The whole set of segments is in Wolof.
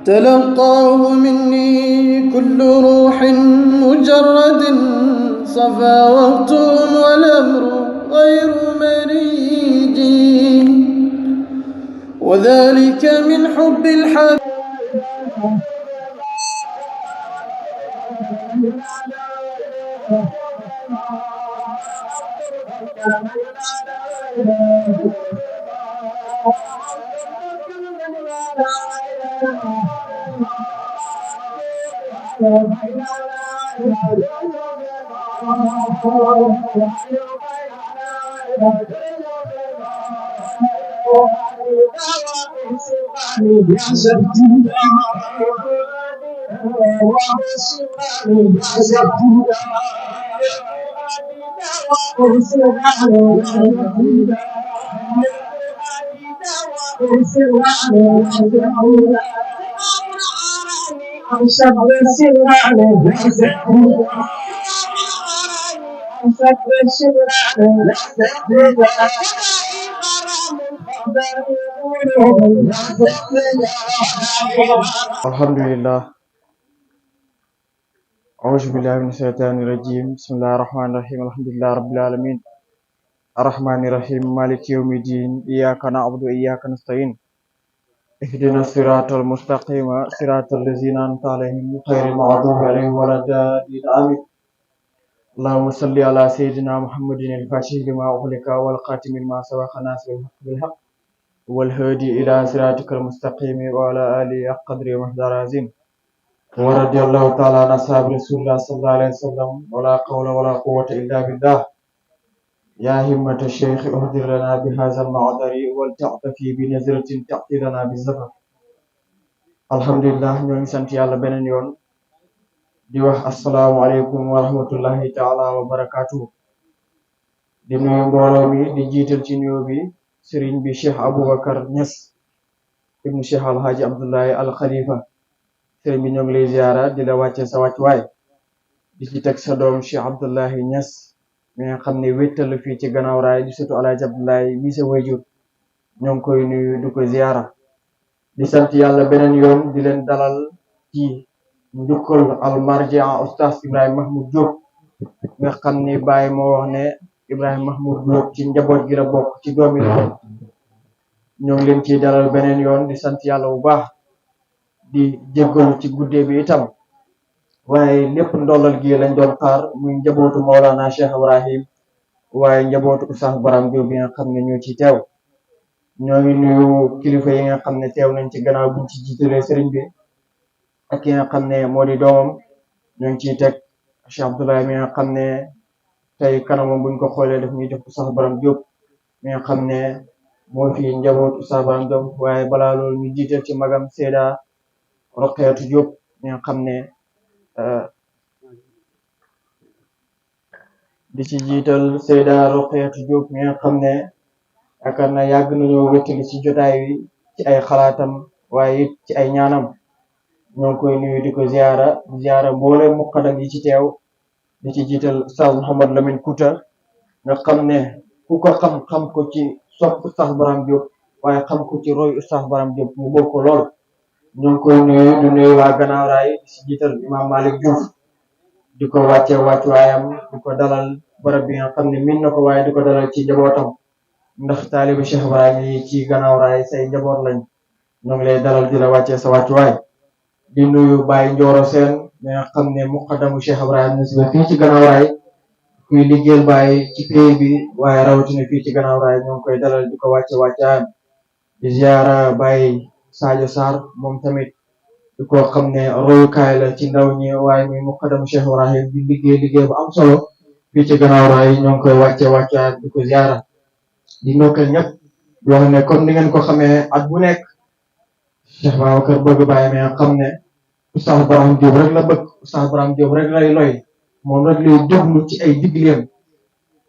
تلقاه مني كل روح مجرد صفا وقت والأمر غير مريج، وذلك من حب الحبيب. alhamdulillah auzu billahi min shaytani rajim bismillahir rahmanir rahim alhamdulillahi rabbil alamin arrahmanir rahim maliki yawmiddin iyyaka na'budu wa iyyaka nasta'in ihdinas siratal mustaqim siratal ladzina an'amta alaihim ghairil maghdubi alaihim waladdallin amin اللهم صل على سيدنا محمد الفاتح لما أغلق والخاتم لما سبق ناصر الحق بالحق والهادي إلى صراطك المستقيم وعلى آله حق قدره ومقداره العظيم ورضي الله تعالى عن أصحاب رسول الله صلى الله عليه وسلم ولا قول ولا قوة إلا بالله يا همة الشيخ اهدر لنا بهذا المعذر ولتعطفي بنظرة تأتي لنا بالزفر الحمد لله ñoo ngi sant yàlla beneen yoon di wax assalaamu aleykum wa rahmatullahi taala wa barakatuh di nuyu mbooloo mi di jiital ci nuyoo bi sëriñ bi Cheikh Aboubacar Niass ibnu Cheikh Alhaji Abdoulaye Al Khalifa sëriñ bi ñoo ngi lay ziara di la wàcce sa wàccuwaay di ci teg sa doom Cheikh Abdoulaye Niass mi nga xam ne wéttal fii ci gannaaw raay di sëtu Alhaji Abdoulaye mi sa wayjur ñoo ngi koy nuyu di ko ziara di sant yàlla beneen yoon di leen dalal ci njukkal al marjia oustaz Ibrahima Mahmoud Diop nga xam ni Baye moo wax ne Ibrahima Mahmoud Diop ci njaboot gi la bokk ci doomi la ñoo ngi leen ciy dalal beneen yoon di sant yàlla bu baax di jéggalu ci guddee bi itam waaye lépp ndollal gi lañ doon xaar muy njabootu Maolana Cheikh Ibrahim waaye njabootu Oustaz Baram Diop bi nga xam ne ñoo ci teew ñoo ngi nuyu kilifa yi nga xam ne teew nañ ci gannaaw buñ ci jiitalee sëriñ bi ak ki nga xam ne moo di doomam ñoo ngi ciy teg Cheikh Abdoulaye mi nga xam ne tey kanamam buñ ko xoolee daf ñuy jox Oustaz Baram Diop mi nga xam ne moo fi njabootu Oustaz Baram Diop waaye balaa loolu ñu jiital ci magam Seyda Roqeetu Diop mi nga xam ne di ci jiital Seyda Roqeetu Diop mi nga xam ne yaakaar na yàgg nañoo wéttali ci jotaay wi ci ay xalaatam waaye it ci ay ñaanam ñoo ngi koy nuyu di ko ziara mboole muqaddam yi ci teew di ci jiital Oustaz Mouhamed Lamine Kouta nga xam ne ku ko xam ko ci sopp Oustaz Baram Diop waaye xam ko ci roy Oustaz Baram Diop mu bokk lool ñoo ngi koy nuyu di nuyu waa gannaaw raay di ci jiital Imam Malick Diouf di ko wàcce wàccuwaayam di ko dalal barab bi nga xam ne min na ko waaye di ko dalal ci njabootam ndax taalibu Cheikh Ibrahim yi ci gannaaw raay say njaboot lañ ñoo ngi lay dalal di la wàcce sa wàccuwaay di nuyu Baye Ndioro Sène mi nga xam ne muqaddamu Cheikh Ibrahim Niass la fii ci gannaaw raay kuy liggéeyal Baye ci pays bi waaye rawatina fii ci gannaaw raay ñoo ngi koy dalal di ko wàcce wàccaayam di ziara Baye Sadio Sarr moom tamit di ko xam ne royukaay la ci ndaw ñi waaye muy muqaddamu Cheikh Ibrahim di liggéey bu am solo fii ci gannaaw raay ñoo ngi koy wàcce wàccaayam di ko ziara di ndokkal ñëpp di wax ne comme ni ngeen ko xamee at bu nekk Cheikh Babacar bëgg Baye mi nga xam ne Oustaz Baram Diop rek la bëgg Oustaz Baram Diop rek lay loy moom rek lay déglu ci ay digleem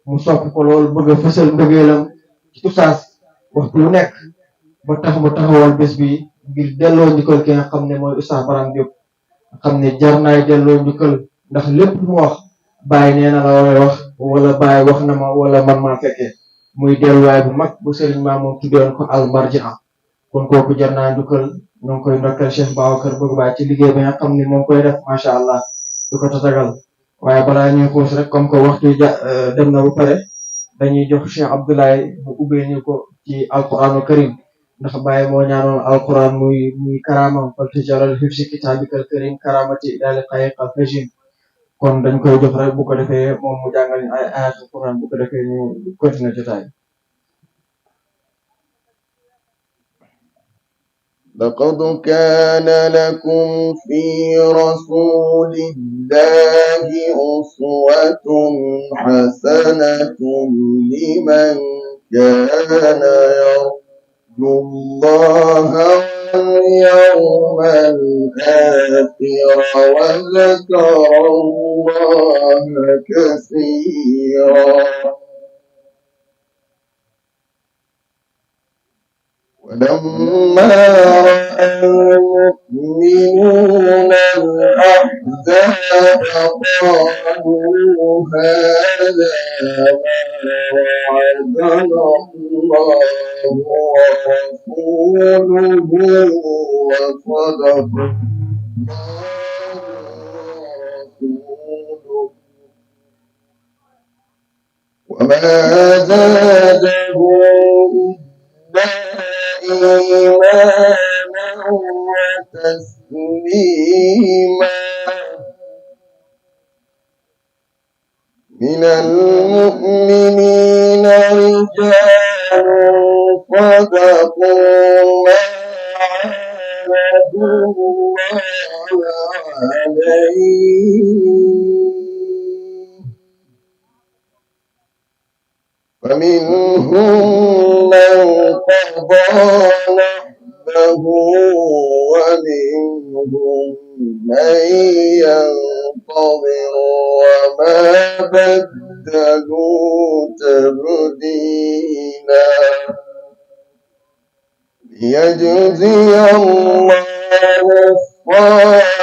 mu sopp ko lool bëgg a fësal mbëggeelam ci Oustaz waxtu lu nekk ba tax mu taxawal bés bi ngir delloo njukkal ki nga xam ne mooy Oustaz Baram Diop nga xam ne jar naay delloo njukkal ndax lépp lu mu wax Baye nee na la war a wax wala Baye wax na ma wala man maa fekkee muy delluwaay bu mag bu Serigne Mamoun tuddoon ko al marjia kon kooku jar naa njukkal ñoo ngi koy ndokkal Cheikh Babacar Bëgg Baay ci liggéey bi nga xam ne moo ngi koy def macha allah du ko tatagal waaye balaa ñuy xuus rek comme que waxtu dem na bu pare dañuy jox Cheikh Abdoulaye mu ubbee ñu ko ci alquranu karim ndax Baye moo ñaanoon alquran muy karamam fal tijalal hifsi kitabikal karim karamati daali xayiqal fajim kon dañ koy jox rek bu ko defee moom mu jàngal ñu ay ayatul quran bu ko defee ñu continuer jotaay. لقد كان لكم في رسول الله أسوة حسنة لمن كان يرجو الله واليوم الآخر وذكر الله كثيرا ولما رأى المؤمنون الأحزاب قالوا هذا ما وعدنا الله ورسوله وصدق ورسوله وما زادهم إيمانا وتسليما من المؤمنين رجال صدقوا ما عاهدوا الله عليه فمنهم من قضى نحبه ومنهم من ينتظر وما بدلوا تبديلا ليجزي الله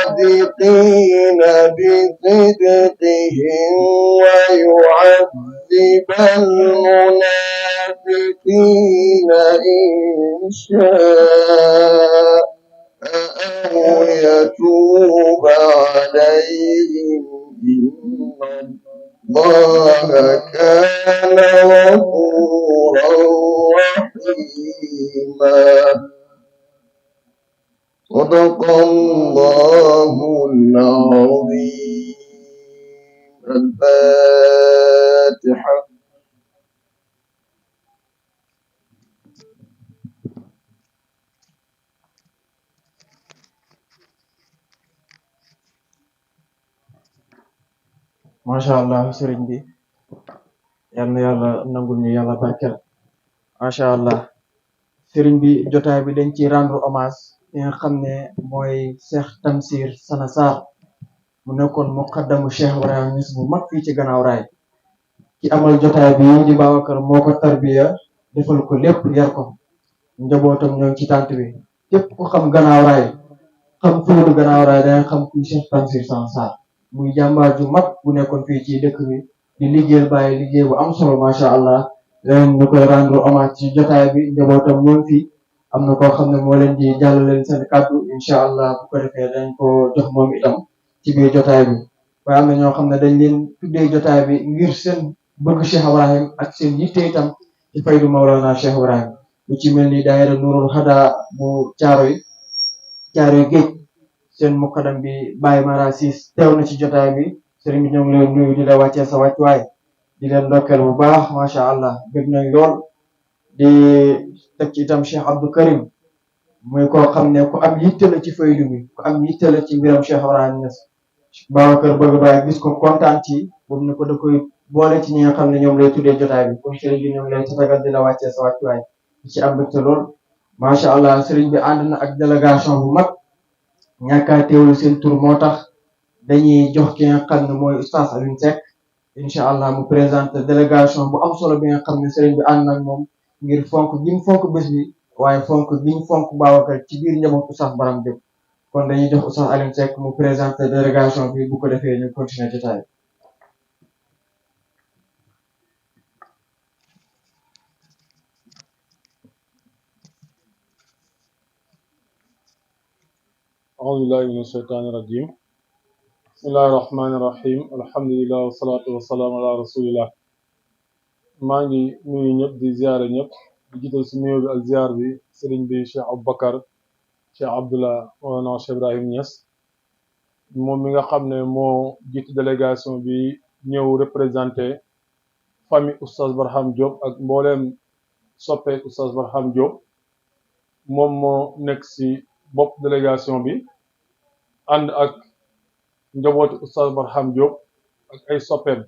الصادقين بصدقهم ويعذب المنافقين إن شاء أو يتوب عليهم إن الله كان غفورا رحيما صدق الله العظيم الفاتحة. macha allah sëriñ bi yal na yàlla nangul ñu yàlla barkel macha allah sëriñ bi jotaay bi dañ ci rendre hommage ki nga xam ne mooy Cheikh Tamsir Sana Sarr mu nekkoon muqaddamu Cheikh Ibrahima Niass bu mag fii ci gannaaw raay ki amal jotaay bi di Babacar moo ko tarbiya defal ko lépp yar ko njabootam ñoo ngi ci tànt bi képp ku xam gannaaw raay xam fóodu gannaaw raay danga xam kuy Cheikh Tamsir Sana Sarr muy jàmbaar ju mag bu nekkoon fii ci dëkk bi di liggéeyal bàyyi liggéey bu am solo macha allah leen ñu koy rendre hommage ci jotaay bi njabootam ñoom fii am na koo xam ne moo leen di jàllaleen seen kàddu incha allah bu ko defee dañ ko jox moom itam ci biir jotaay bi waaye am na ñoo xam ne dañ leen tuddee jotaay bi ngir seen bëgg Cheikh Ibrahim ak seen yitte itam ci faydu Mawlana Cheikh Ibrahim bu ci mel ni daayira Nurul Hada bu Caaroy géej seen muqaddam bi Baye Mara Sis teew na ci jotaay bi sëriñ bi ñoo ngi leen nuyu di la wàccee sa wàccuwaay di leen ndokkeel bu baax macha allah bëgg nañ lool di teg ci itam Cheikh Abdou Karim muy koo xam ne ku am yitte la ci faydu bi ku am yitte la ci mbiram Cheikh Ibrahim Niass Babacar bëgg Baye gis ko kontaan ci boobu ne ko da koy boole ci ñi nga xam ne ñoom lay tuddee jotaay bi kon sëriñ bi ñoo ngi leen ci tagal di la wàccee sa wàccuwaay di ci am mbégte lool macha allah sëriñ bi ànd na ak délégation bu mag ñàkk a teewlu seen tur moo tax dañuy jox ki nga xam ne mooy Oustaz Alioune Seck incha allah mu présenté délégation bu am solo bi nga xam ne sëriñ bi ànd nag moom ngir fonk gi mu fonk bés bi waaye fonk gi mu fonk Babacar ci biir njaboot Oustaz Baram Diop kon dañuy jox Oustaz Alioune Seck mu présenté délégation bi bu ko defee ñu continuer jotaay. أعوذ بالله من الشيطان الرجيم بسم الله الرحمن الرحيم الحمد لله والصلاة والسلام على رسول الله maa ngi nuyu ñëpp di ziare ñëpp di jiital si nuyoo bi ak ziar bi sëriñ bi Cheikh Aboubacar Cheikh Abdullah Mawlana Cheikh Ibrahim Niass moom mi nga xam ne moo jiitu délégation bi ñëw représenté famille Oustaz Barham Diop ak mbooleem soppe Oustaz Barham Diop moom moo nekk si bopp délégation bi ànd ak njabooti Oustaz Barham Diop ak ay soppeem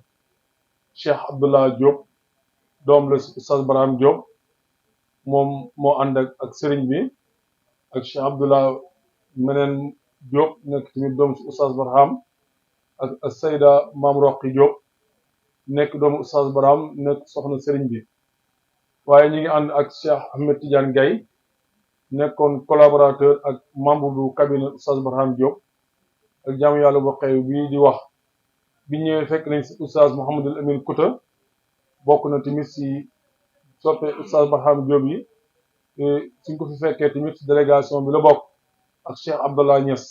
Cheikh Abdullah Diop doom la si Oustaz Barham Diop moom moo ànd ak sëriñ bi ak Cheikh Abdullah meneen Diop nekk tamit doom si Oustaz Barham ak Sayda Maam Roqi Diop nekk doomu Oustaz Barham nekk soxna sëriñ bi waaye ñi ngi ànd ak Cheikh Ahmed Tidiane Gaye nekkoon collaborateur ak membre du cabinet Oustaz Barham Diop ak jaamu yàlla bu xew bii di wax bi ñëwee fekk nañ si Oustaz Mouhamadul Amin Kouta bokk na tamit si soppe Oustaz Barham Diop yi suñ ko fi fekkee tamit si délégation bi la bokk ak Cheikh Abdallah Niass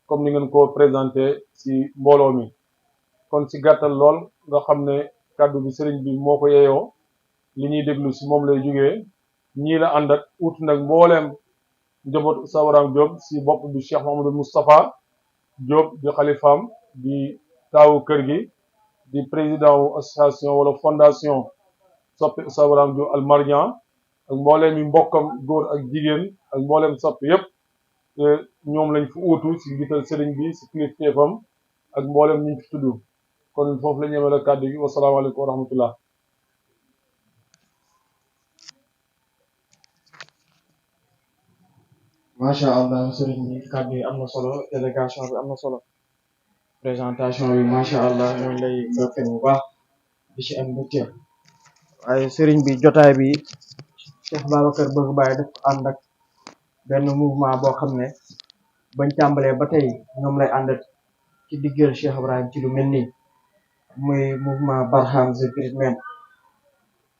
comme ni ngeen ko présenté si mbooloo mi kon si gàttal lool nga xam ne kàddu bi sëriñ bi moo ko yeyoo li ñuy déglu si moom lay jógee ñii la ànd ak ut nag mbooleem njaboot Oustaz Barham Diop si bopp bi Cheikh Mouhamadou Moustapha Diop di xalifaam di taawu kër gi di président wu association wala fondation soppe Oustaz Barham Diop Al Marjan ak mbooleem yi mbokkam góor ak jigéen ak mbooleem soppe yépp ñoom lañ fi uutu si njiital sëriñ bi si kilifteefam ak mbooleem ñu fi tudd kon foofu la ñu yemale kàddu gi wasalaamaaleykum wa rahmatullah macha allah sëriñ bi kàddu yi am na solo délégation bi am na solo présentation bi macha allah ñooñu lay ndokkeel bu baax di ci am mbégte waaye sëriñ bi jotaay bi Cheikh Babacar Bëgg Baye daf ànd ak benn mouvement boo xam ne bañ tàmbalee ba tey ñoom lay àndat ci diggal Cheikh Ibrahim ci lu mel nii muy mouvement Barham the Great Man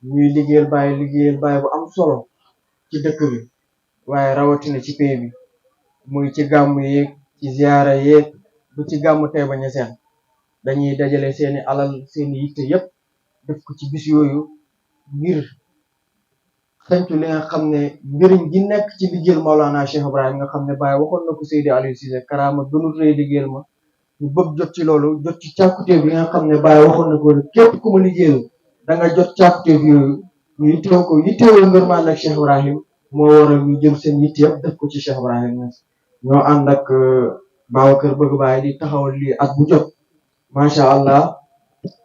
ñuy liggéeyal Baye bu am solo ci dëkk bi waaye rawatina ci pays bi muy ci gàmmu yeeg ci ziyaara yeeg bu ci gàmmu Taïba Niassène dañuy dajale seeni alal seeni yitte yépp def ko ci bis yooyu ngir xentu li nga xam ne njëriñ gi nekk ci liggéeyal Maulana Cheikh Ibrahim nga xam ne Baye waxoon na ko Seydi Aliou Cissé karaama gënul rëy liggéeyal ma ñu bëgg jot ci loolu jot ci càkkutéef bi nga xam ne Baye waxoon na ko képp ku ma liggéeyal da nga jot càkkutéef yooyu ñu yitteewoo ngërmaan ak Cheikh Ibrahim moo waral ñu jël seen yitte yëpp def ko ci Cheikh Ibrahim ñoo ànd ak Babacar Bëgg Baye di taxawal lii at bu jot macha allah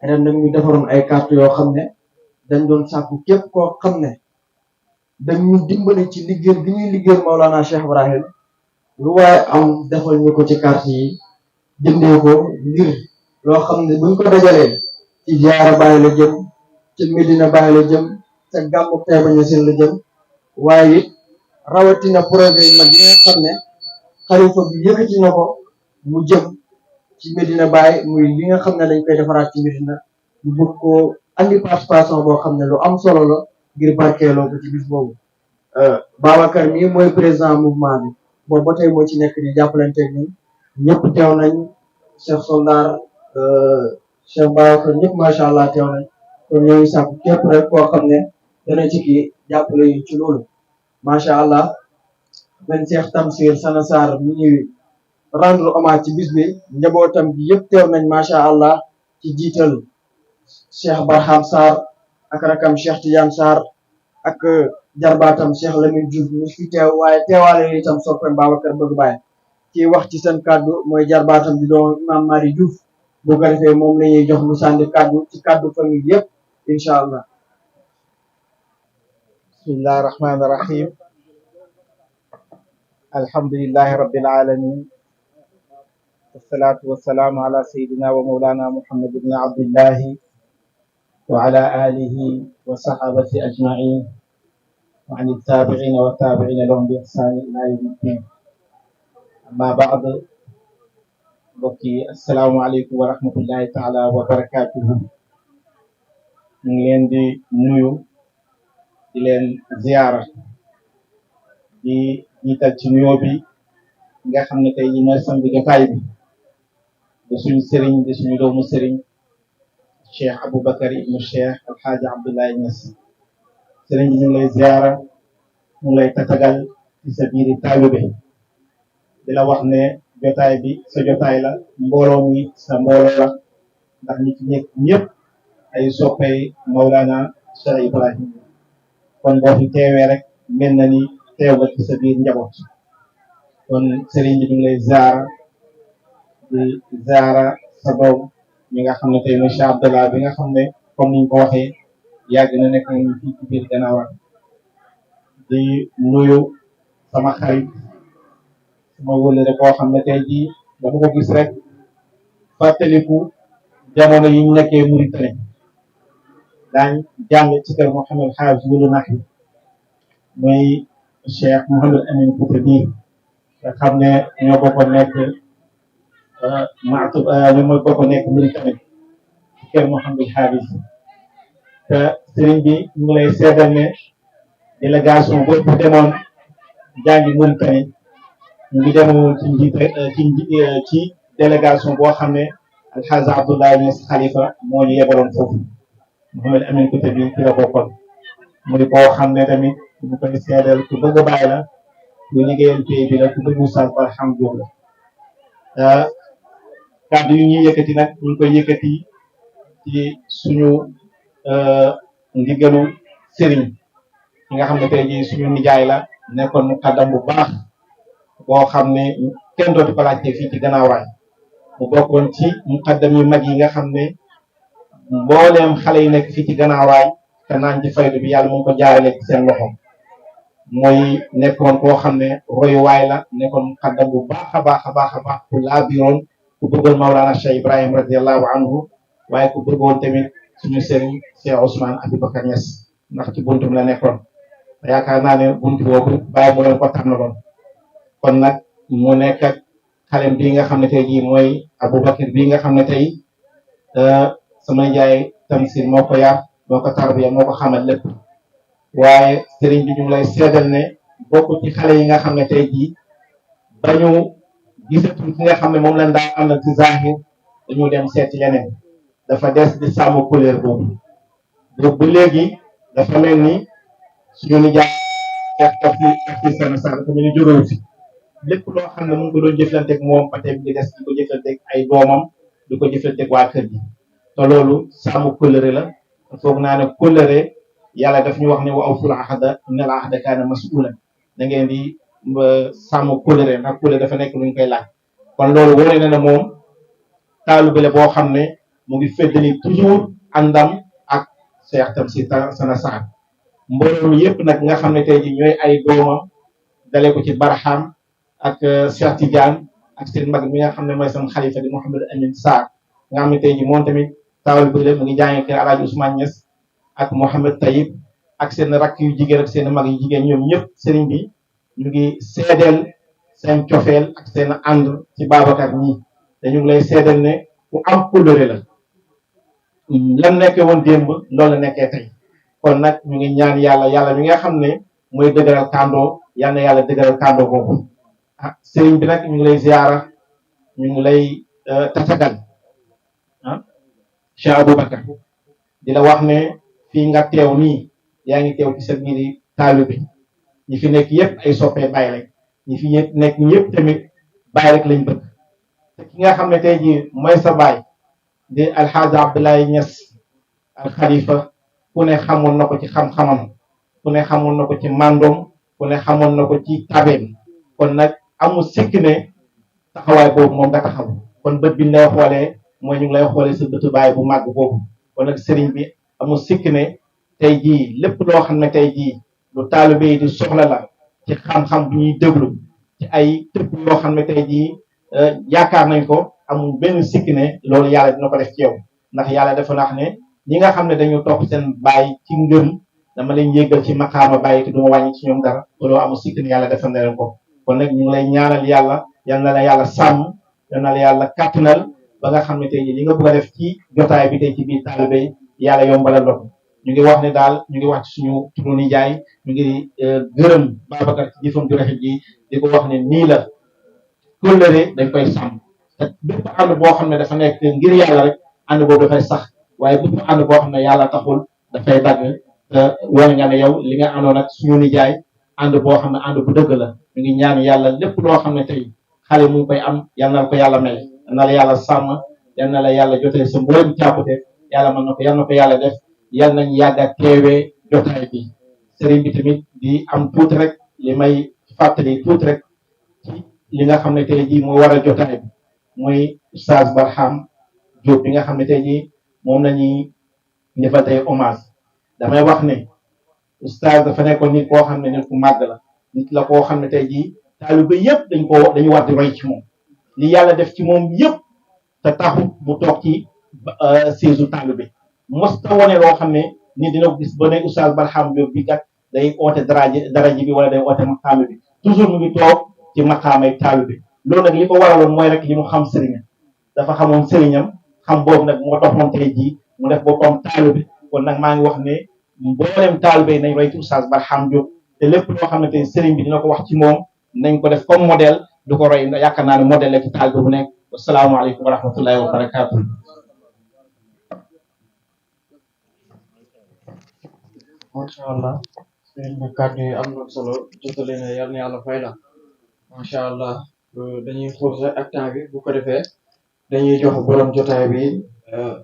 ren nag ñu defaroon ay carte yoo xam ne dañ doon sàkku képp koo xam ne dañ ñu dimbale ci liggéey bi ñuy liggéey Maulana Cheikh Ibrahim lu waaye am defal ñu ko ci carte yi jëndee ko ngir loo xam ne buñ ko dajalee ci ziyaara Baye la jëm ca Medina Baye la jëm ca gàmmu Taïba Niassène la jëm waaye it rawatina projet yi mag yi nga xam ne xalifa bi yëkkati na ko mu jëm ci Medina Baye muy li nga xam ne dañ koy defaraat ci Medina ñu bëgg koo andi participation boo xam ne lu am solo la ngir barkeeloo ko ci bis boobu Babacar mii mooy président mouvement bi boobu ba tey moo ci nekk di jàppalante ak ñun ñëpp teew nañ Cheikh Soldar Cheikh Babacar ñëpp macha allah teew nañ kon ñoo ngi sàkku képp rek koo xam ne dana ci kii jàppale ñu ci loolu macha allah ben Cheikh Tamsir Sana Sarr mi ñuy rendre hommage ci bis bi njabootam bi yëpp teew nañ macha allah ci jiital Cheikh Barham Sarr ak rakam Cheikh Tidiane Sarr ak jarbaatam Cheikh Lamine Diouf mi fi teew waaye teewaale itam soppeem Babacar Bëgg Baye ci wax ci seen kàddu mooy jarbaatam di doon Imam Mari Diouf bu ko defee moom la ñuy jox mu sànni kàddu ci kàddu famille yëpp incha allah. bismillahi rahmani rahim alhamdulillahi rabbil alamin wassalatu wassalamu ala sayyidina wa mawlana muhammad ibn abdillahi wa ala alihi wa sahabati ajma'in wa an tabi'ina wa tabi'ina lahum bi ihsani ila yawmi ddin amma ba'd mbokki assalaamu aleykum wa rahmatullahi taala wa barakatuhu ñu ngi leen di nuyu di leen ziyaara di jiital ci nuyoo bi nga xam ne tey jii mooy sang jotaay bi di suñu sëriñ di suñu doomu sëriñ Cheikh Aboubacar ibnu Cheikh Alxaaji Abdoulaye Niass sëriñ bi ñu ngi lay ziara ñu ngi lay tatagal ci sa biiri taalibe di la wax ne jotaay bi sa jotaay la mbooloo mi sa mbooloo la ndax ñi ci nekk ñëpp ay soppey Mawlana Cheikh Ibrahim kon boo fi teewee rek mel na ni teew nga ci sa biir njaboot kon sëriñ bi ñu ngi lay ziara di ziara sa doom mi nga xam ne tey mooy Cheikh Abdallah bi nga xam ne comme niñ ko waxee yàgg na nekk nañu fii ci biir Gannaaw di nuyu sama xarit sama wëllëre koo xam ne tey jii dafa ko gis rek fàttaliku jamono yi ñu nekkee Mauritanie daañ jàng ci kër Mouhamed Haaj Wulu Nahi muy Cheikh Mouhamed Amin Fouta bii nga xam ne ñoo bokk nekk ñoo bokk nekk Mauritanie ci kër Mouhamed Haaj te sëriñ bi ñu ngi lay seedal ne délégation boobu demoon jàngi Mauritanie ñu ngi demoon ci ci délégation boo xam ne Alxaaji Abdoulaye Niass Khalifa moo ñu yebaloon foofu Mouhamed Amin Fouta bi ci la bokkoon muy koo xam ne tamit ñu koy seedal ku bëgg a bàyyi la ku liggéeyal pays bi la ku bëgg Oustaz Barham Diop la kàddu yu ñuy yëkkati nag ñu koy yëkkati ci suñu ndigalu sëriñ ñi nga xam ne tey jii suñu nijaay la nekkoon muqaddam bu baax boo xam ne kenn dootu ko laajte fii ci Gannaawaay mu bokkoon ci muqaddam yu mag yi nga xam ne mbooleem xale yi nekk fii ci Gannaawaay te naan ci faydu bi yàlla mu ngi ko jaarale ci seen loxo mooy nekkoon koo xam ne royuwaay la nekkoon muqaddam bu baax a baax a baax a baax ku laabiroon ku bëggoon Mawlana Cheikh Ibrahim radiallahu anhu waaye ku bëggoon tamit suñu sëriñ Cheikh Ousmane Aboubacar Niass ndax ci buntum la nekkoon yaakaar naa ne buntu boobu bàyyi mu leen ko tànnaloon kon nag mu nekk ak xalem bii nga xam ne tey jii mooy Aboubacar bii nga xam ne tey sama njaay Tamsir moo ko yar moo ko tarbiya moo ko xamal lépp waaye sëriñ bi ñu ngi lay seedal ne bokk ci xale yi nga xam ne tey jii bañu gisatul ki nga xam ne moom lañ daan am na ci zahir dañu dem seeti leneen dafa des di sàmm couleur boobu boobu ba léegi dafa mel ni suñu nijaay ak ci seen saal dafa mel ni jógewu fi lépp loo xam ne mu ngi ko doon jëflanteeg moom ba tey bi des di ko jëflanteeg ay doomam di ko jëflanteeg waa kër gi te loolu sàmm kóllëre la foog naa ne kóllëre yàlla daf ñu wax ne wa awful ahda innal ahda kaana mas'uulan da ngeen di sàmm kóllëre ndax kóllëre dafa nekk lu ñu koy laaj kon loolu wane na ne moom taalibe la boo xam ne mu ngi feddali toujours àndam ak Cheikh Tamsir Sana Sarr mbooloo mi yëpp nag nga xam ne tey ji ñooy ay doomam dalee ko ci Barham ak Cheikh Tidiane ak seen mag mi nga xam ne mooy seen xalifa di Mouhamed Amin Sarr nga xam ne tey ji moom tamit taawal bi la mu ngi jàngee kër Alaaji Ousmane Niass ak Mouhamed Tayib ak seen rakk yu jigéen ak seen mag yu jigéen ñoom ñëpp sëriñ bi ñu ngi seedeel seen cofeel ak seen ànd ci Babacar ñii dañu ngi lay seedeel ne ku am kóllëre la lan nekkee woon démb loolu la nekkee tey kon nag ñu ngi ñaan yàlla mi nga xam ne mooy dëgëral kàndoo yal na yàlla dëgëral kàndoo boobu ah sëriñ bi nag ñu ngi lay ziara ñu ngi lay tatagal ah Cheikh Aboubacar di la wax ne fii nga teew nii yaa ngi teew ci sa biir taalibe bi ñi fi nekk yëpp ay soppee bàyyi rek ñi fi nekk ñëpp tamit bàyyi rek lañ bëgg te ki nga xam ne tey jii mooy sa baay di Alxaaji Abdoulaye Niass al Khalifa ku ne xamoon na ko ci xam-xamam ku ne xamoon na ko ci màndoom ku ne xamoon na ko ci tabeem kon nag amul sikk ne taxawaay boobu moom nga taxaw kon bët bi ñu lay xoolee mooy ñu ngi lay xoolee sa bëtu baay bu màgg boobu kon nag sëriñ bi amul sikk ne tey jii lépp loo xam ne tey jii lu taalibe yi di soxla la ci xam-xam bu ñuy déglu ci ay tëpp yoo xam ne tey jii yaakaar nañ ko amul benn sikk ne loolu yàlla dina ko def ci yow ndax yàlla dafa wax ne ñi nga xam ne dañu topp seen baay ci ngëm dama leen yéegal ci maqaama baay te duma wàññi ci ñoom dara loolu amul sikk ne yàlla defal na leen ko kon nag ñu ngi lay ñaanal yàlla yal na la yàlla sàmm yal na la yàlla kàttanal ba nga xam ne tey jii li nga bëgg a def ci jotaay bi tey ci biir taalibe yàlla yombalal la ko ñu ngi wax ne daal ñu ngi wax ci suñu turu nijaay ñu ngi gërëm Babacar ci jëfam ju rafet ji di ko wax ne nii la kóllëre dañ koy sàmm te bépp ànd boo xam ne dafa nekk ngir yàlla rek ànd boobu dafay sax waaye bépp ànd boo xam ne yàlla taxul dafay dagg te wane nga ne yow li nga àndoon ak suñu nijaay ànd boo xam ne ànd bu dëgg la ñu ngi ñaan yàlla lépp loo xam ne tey xale mu ngi koy am yal na ko yàlla may yal na la yàlla sàmm yal na la yàlla jotee sa mboolem càppute yàlla mën na ko yal na ko yàlla def yal nañ yàgg a teewee jotaay bi sëriñ bi tamit di am tuuti rek li may fàttali tuuti rek ci li nga xam ne tey jii moo waral jotaay bi muy Oustaz Barham Diop bi nga xam ne tey jii moom la ñuy defal tey hommage damay wax ne Oustaz dafa nekkoon nit koo xam ne nit ku màgg la nit la koo xam ne tey jii taalibe yëpp dañu war di roy ci moom li yàlla def ci moom yëpp te taxu mu toog ci siège taalibe mosta wone loo xam ne nit dina ko gis ba ne Oustaz Barham Diop bi kat day oote daraji bi wala day oote maqaame bi toujours mu ngi toog ci maqaamay taalibe loolu nag li ko waraloon mooy rek li mu xam sëriñam dafa xamoon sëriñam xam boobu nag moo taxoon tey jii mu def boppam taalibe kon nag maa ngi wax ne mboolem taalibe yi nañ roy ci Oustaz Barham Diop te lépp loo xam ne tey sëriñ bi dina ko wax ci moom nañ ko def comme modèle du ko roy yaakaar naa ne modèle la ci taalibe bu nekk asalaamaaleykum wa rahmatullahi wa barakaatu. macha allah sëriñ bi kàddu yi am na solo jotale na yal na yàlla fay la macha allah dañuy xuus rek ak temps bi bu ko defee dañuy jox borom jotaay bi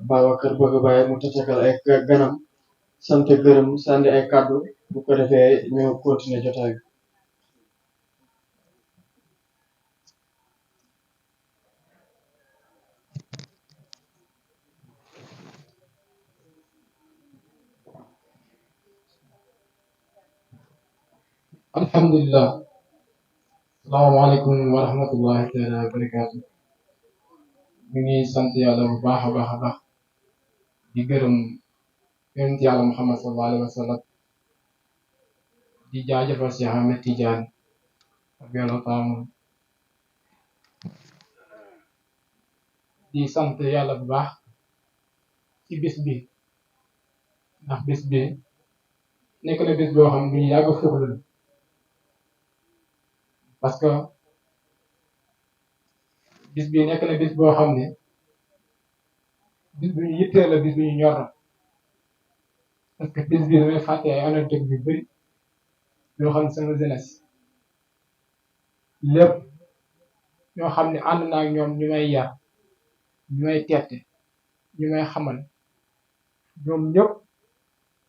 Babacar bëgg bàyyi mu tëjal ay ganam sant gërëm sànni ay kàddu bu ko defee ñu continuer jotaay bi. alhamdulillah salaamaaleykum wa rahmatullahi taala wa barakaatu ñu ngi sant yàlla bu baax a baax a baax di gërëm yonent yàlla Muhammad sallallahu alayhi wa sallam di jaajëfal Cheikh Ahmed Tidiane radiyallahu taala di sant yàlla bu baax ci bis bi ndax bis bi nekk na bis boo xam ne ñu yàgg fuglu parce que bis bi nekk na bis boo xam ne bis bu ñu yitteel la bis bu ñu ñor la parce que bis bi damay fàtte ay anecdote yu bëri yoo xam ne sama jeunesse lépp ñoo xam ne ànd naa ak ñoom ñu may yar ñu may teete ñu may xamal ñoom ñëpp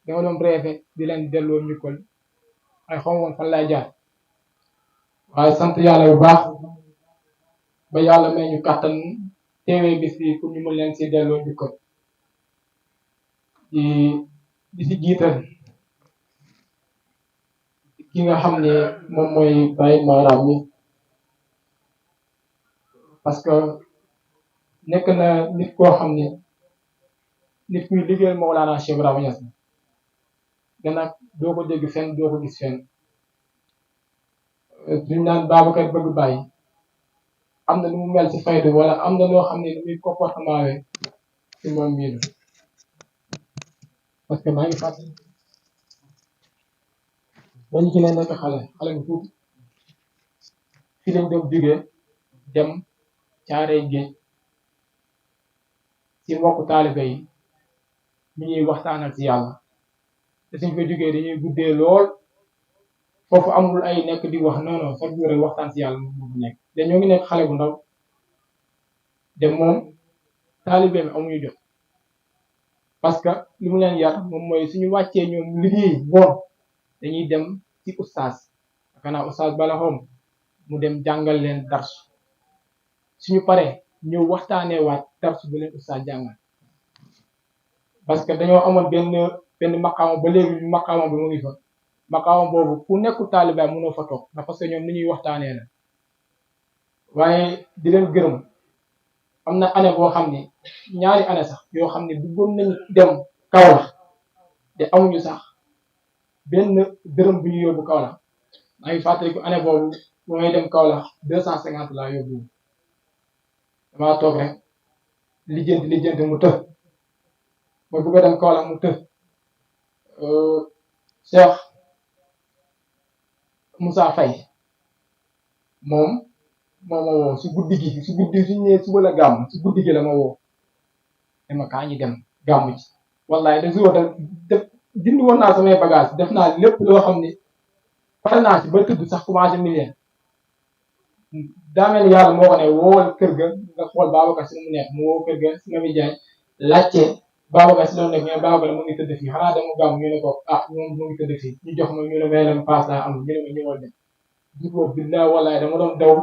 dama doon rêvé di leen delloo njukkal ay xaw woon fan lay jaar waaye sant yàlla bu baax ba yàlla may ñu kàttan teewee bis bi pour ñu mën leen si delloo njukkal di si jiital ki nga xam ne moom mooy Baye Mara mi parce que nekk na nit koo xam ne nit kuy liggéeyal Mawlana Cheikh Ibrahima Niass gannaaw doo ko dégg fenn doo ko gis fenn duñ naan Babacar bëgg bàyyi am na lu mu mel ci fayda wala am na loo xam ne lu muy comportement we ci moom mii la parce que maa ngi fàttali dañu ci leen nekk xale bu tuuti fi lañ doon jógee dem caaree géej ci mbokku taalibe yi ñu ñuy waxtaanal ci yàlla te suñ ko jógee dañuy guddee lool foofu amul ay nekk di wax non non chaque jour waxtaan ci yàlla moom bu nekk te ñoo ngi nekk xale bu ndaw de moom taalibe bi amuñu jot parce que li mu leen yar moom mooy suñu wàccee ñoom liggéey ngoon dañuy dem ci oustaz xanaa oustaz bala xoom mu dem jàngal leen dars suñu paree ñëw waxtaanee waat dars bu leen oustaz jàngal parce que dañoo amoon benn maqaama ba léegi maqaama bi mu ngi fa maqaama boobu ku nekkul taalibaay mënoo fa toog ndax parce que ñoom ni ñuy waxtaanee la waaye di leen gërëm am na année boo xam ne ñaari année sax yoo xam ne bëggoon nañu dem Kaolack te amuñu sax benn dërëm bu ñu yóbbu Kaolack maa ngi fàttaliku année boobu bu may dem Kaolack 250 laa yóbbu damaa toog rek lijjanti mu të ma bëgg a dem Kaolack mu të Cheikh Moussa Faye moom moo ma woo si guddi gi si guddi suñu ñëwee suba la gàmm si guddi gi la ma woo dama kaa ñi dem gàmm ci wallahi de jour def dindi woon naa samay bagage def naa lépp loo xam ni pare naa ci ba tëdd sax commencé million daa mel ni yàlla moo ko ne woowal kër ga nga xool Babacar si mu nekk mu woo kër ga si nga mi jaay laajte Babacar si loolu nekk ñu ne Babacar mu ngi tëdd fii xanaa dama gàmm ñu ne ko ah moom mu ngi tëdd fii ñu jox ma ñu ne may leen paas laa am ñu ne ma ñëwal dem di boobu billahi wallahi dama doon daw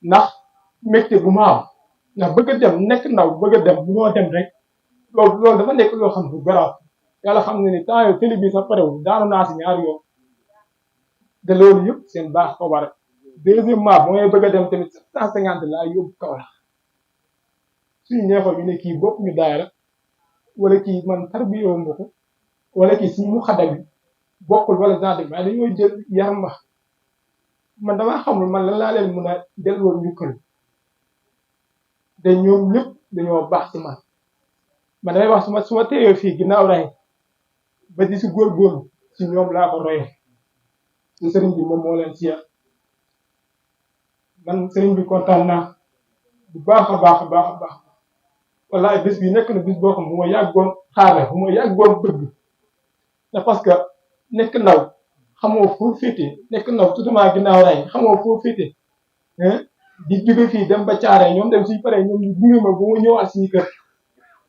ndax mbégte bu ma am ndax bëgg a dem nekk ndaw bëgg a dem bu ñoo dem rek loolu dafa nekk loo xam bu garaaw yàlla xam ne ni temps yooyu télé bi sax parewul daanu naa si ñaari yoon te loolu yëpp seen baax ko war deuxièmement bu ngay bëgg a dem tamit 750 laa yóbbu kaw la suñu neexoon ñu ne kii bopp ñu daayira wala kii man tarbiyoo ma ko wala kii suñu mu xadda bi bokkul wala genre mais dañoo jël yaram wax man damaa xamul man lan laa leen mën a delloo njukkal te ñoom ñëpp dañoo baax ci man damay wax su ma teewee fii ginnaaw ray ba di si góorgóorlu si ñoom laa ko royee te sëriñ bi moom moo leen ci yar man sëriñ bi kontaan naa bu baax a baax a baax a baax wallaay bés bi nekk na bés boo xam bu ma yàggoon xaare bu ma yàggoon bëgg te parce que nekk ndaw xamoo foo féete nekk ndaw tutuma ginnaaw ray xamoo foo féete di jóge fii dem ba caare ñoom dem suñu paree ñoom ñu gunge ma ba ma ñëwaat suñu kër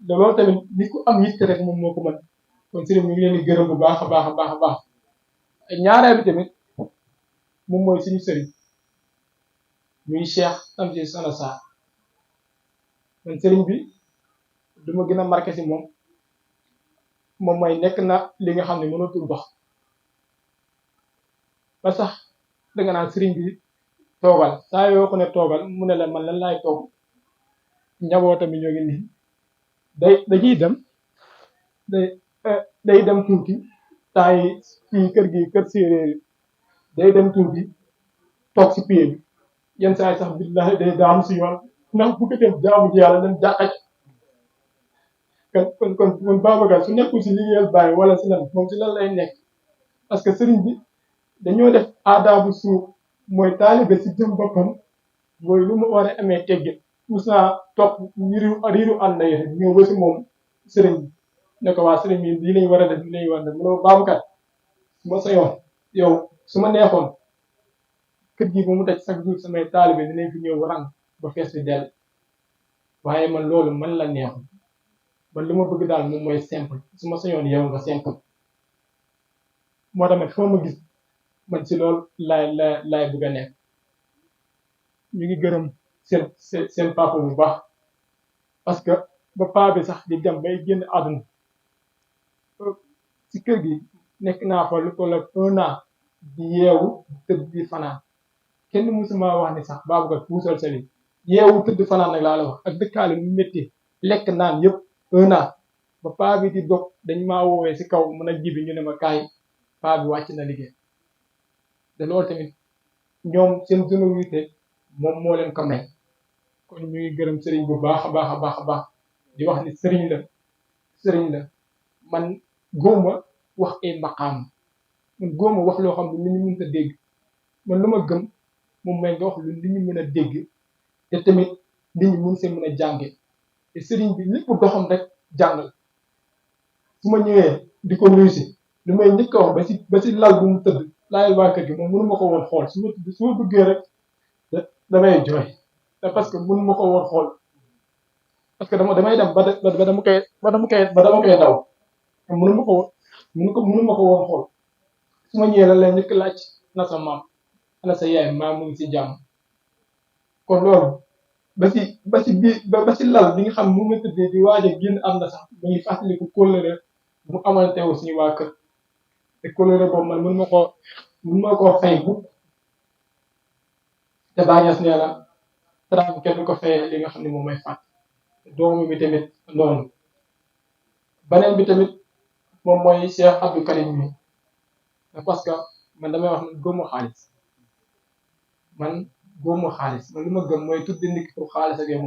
te loolu tamit li ko am yitte rek moom moo ko mën kon sëriñ ñu ngi leen di gërëm bu baax a baax a baax a baax ñaareel bi tamit moom mooy suñu sëriñ muy Cheikh Tamsir Sana Sarr man sëriñ bi du ma gën a marqué si moom mooy nekk na li nga xam ne mënatul dox ba sax danga naan sëriñ bi toogal saa yoo ko ne toogal mu ne la man lan laay toog njabootam mi ñoo ngi nii dañuy dem day dem tuuti temps yi fii kër gi kër séeréer yi day dem tuuti toog si pied bi yenn saa yi sax billahi day daam si yoon ndax bu ko dem jaamu ji yàlla dem jàqaj kon Babacar su nekkul si liggéeyal bàyyi wala si lan moom si lan lay nekk parce que sëriñ bi dañoo def aadaabu suuf mooy taalibe si jëm boppam mooy lu mu war a amee teggin mus naa topp riiru ànd na yéen ñëw ba si moom sëriñ bi ne ko waa sëriñ bi lii lañ war a def lii lañ war a def mu ne ma Babacar su ma sayoon yow su ma neexoon kër gi ba mu daj chaque jour samay taalibe dinañ fi ñëw rang ba fees bi dell waaye man loolu man la neexul man lu ma bëgg daal moom mooy simple su ma sayoon yow nga simple moo tax foo ma gis man si loolu laay bëgg a nekk ñu ngi gërëm seen papa bu baax parce que ba paa bi sax di dem bay génn àdduna si kër gi nekk naa fa lu toll ak 1 an di yeewu tëdd di fanaan kenn musuma wax ni sax Babacar puusal sa li yeewu tëdd fanaan nag laa la wax ak dëkkaale mu métti lekk naan yëpp 1 an ba paa bi di dog dañ maa woowee si kaw mën a jibi ñu ne ma kaay paa bi wàcc na liggéey te loolu tamit ñoom seen générosité moom moo leen ko may kon ñu ngi gërëm sëriñ bu baax a baax a baax a baax di wax ni sëriñ la man góoma wax ay maqaam man góoma wax loo xam ne nit ñi mën a dégg man lu ma gëm moom may nga wax lu nit ñi mën a dégg te tamit nit ñi mën see mën a jànge te sëriñ bi lépp doxam rek jàngal su ma ñëwee di ko nuyu si lu may njëkk a wax ba si lal bu mu tëdd laay waa kër gi moom mënu ma ko woon xool su ma duggee rek damay jooy te parce que mënu ma ko woon xool parce que damay dem ba dama koy daw mënu ma ko woon xool su ma ñëwee la lay njëkk laaj na sa maam ana sa yaay maa mu ngi si jàmm kon loolu ba si lal bi nga xam mu nga tëddee di waaj a génn am na sax mu ngi fàttaliku kóllëre mu amante wu suñu waa kër te kóllëre boobu man mënu ma koo fay bu te bàññees nee na teraanga kenn du ko fayee li nga xam ne moom may fàtt doomu bi tamit noonu beneen bi tamit moom mooy Cheikh Abdou Karim mi parce que man damay wax ne gëmmu xaalis man lu ma gëm mooy tudde nit pour xaalis ak yow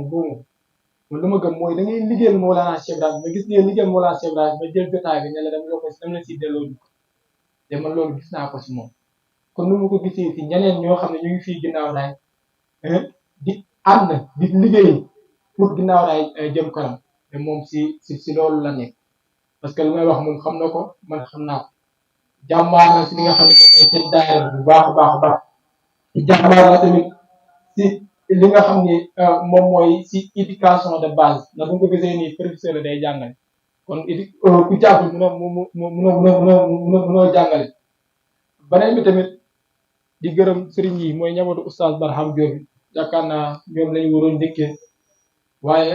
man lu ma gëm mooy da ngay liggéeyal Mawlana Cheikh Ibrahima ma gis ngeen liggéeyal Mawlana Cheikh Ibrahima ma jël jotaay bi ne la dama la siy delloo te man loolu gis naa ko si moom kon nu mu ko gisee si ñeneen ñoo xam ne ñu ngi fii ginnaaw raay di ànd di liggéey pour ginnaaw raay jëm kanam te moom si loolu la nekk parce que li may wax moom xam na ko man xam naa ko jàmbaar na si li nga xam ne mooy seen daayira bu baax a baax a baax jàmbaar na tamit si li nga xam ni moom mooy si éducation de base ndax bu nga ko gisee nii professeur la day jàngale kon ku jàpp munoo jàngale beneen bi tamit di gërëm sëriñ yi mooy ñabatu oustaz Barham Diop yaakaar naa ñoom lañu waroon njëkkee waaye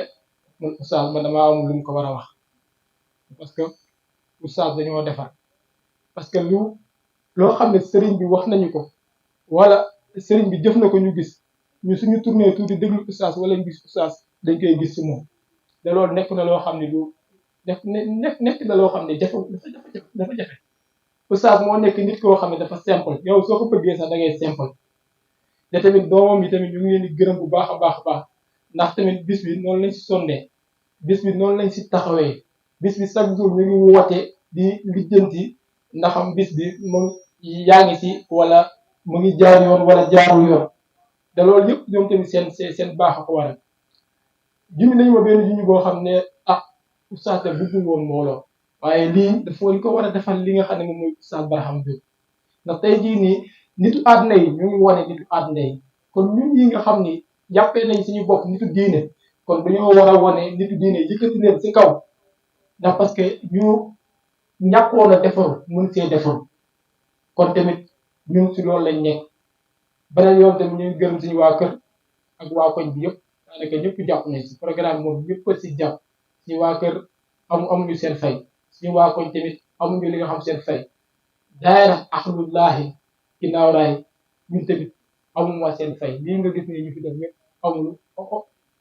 man oustaz man damaa amul lu mu ko war a wax parce que oustaz dañoo defar parce que loo xam ne sëriñ bi wax nañu ko wala sëriñ bi jëf na ko ñu gis ñu suñu tourné tuuti déglu oustaz wala ñu gis oustaz dañ koy gis si moom te loolu nekk na loo xam ne nekk na loo xam ne dafa jafe oustaz moo nekk nit koo xam ne dafa simple yow soo ko bëggee sax da ngay simple te tamit doomam yi tamit ñu ngi leen di gërëm bu baax a baax a baax ndax tamit bis bi noonu lañ si sondee bis bi noonu lañ si taxawee bis bi chaque jour ñu ngi woote di lijjanti ndaxam bis bi moom yaa ngi si wala mu ngi jaar yoon wala jaarul yoon te loolu yëpp ñoom tamit seen baax a ko waral junni nañu ma benn junni boo xam ne oustaz da bëggul woon mbooloo waaye lii dafa ñu ko war a defal li nga xam ne moom mooy oustaz Barham Diop ndax tey jii nii nitu àdduna yi ñu ngi wane nitu àdduna yi kon ñun yi nga xam ni jàppee nañ suñu bopp nitu diine kon dañoo war a wane nitu diine yëkkati leen si kaw ndax parce que ñu ñàkkoon a defaru mun see defaru kon tamit ñun si loolu lañ nekk beneen yoon tamit ñu ngi gërëm suñu waa kër ak waa koñ bi yëpp daanaka ñëpp jàpp nañ si programme moom ñëpp si jàpp suñu waa kër amuñu seen fay suñu waa koñ tamit amuñu li nga xam seen fay daayira ahlullahi ginnaaw raay ñun tamit amuñu waa seen fay lii nga gis ne ñu fi def ñëpp amuñu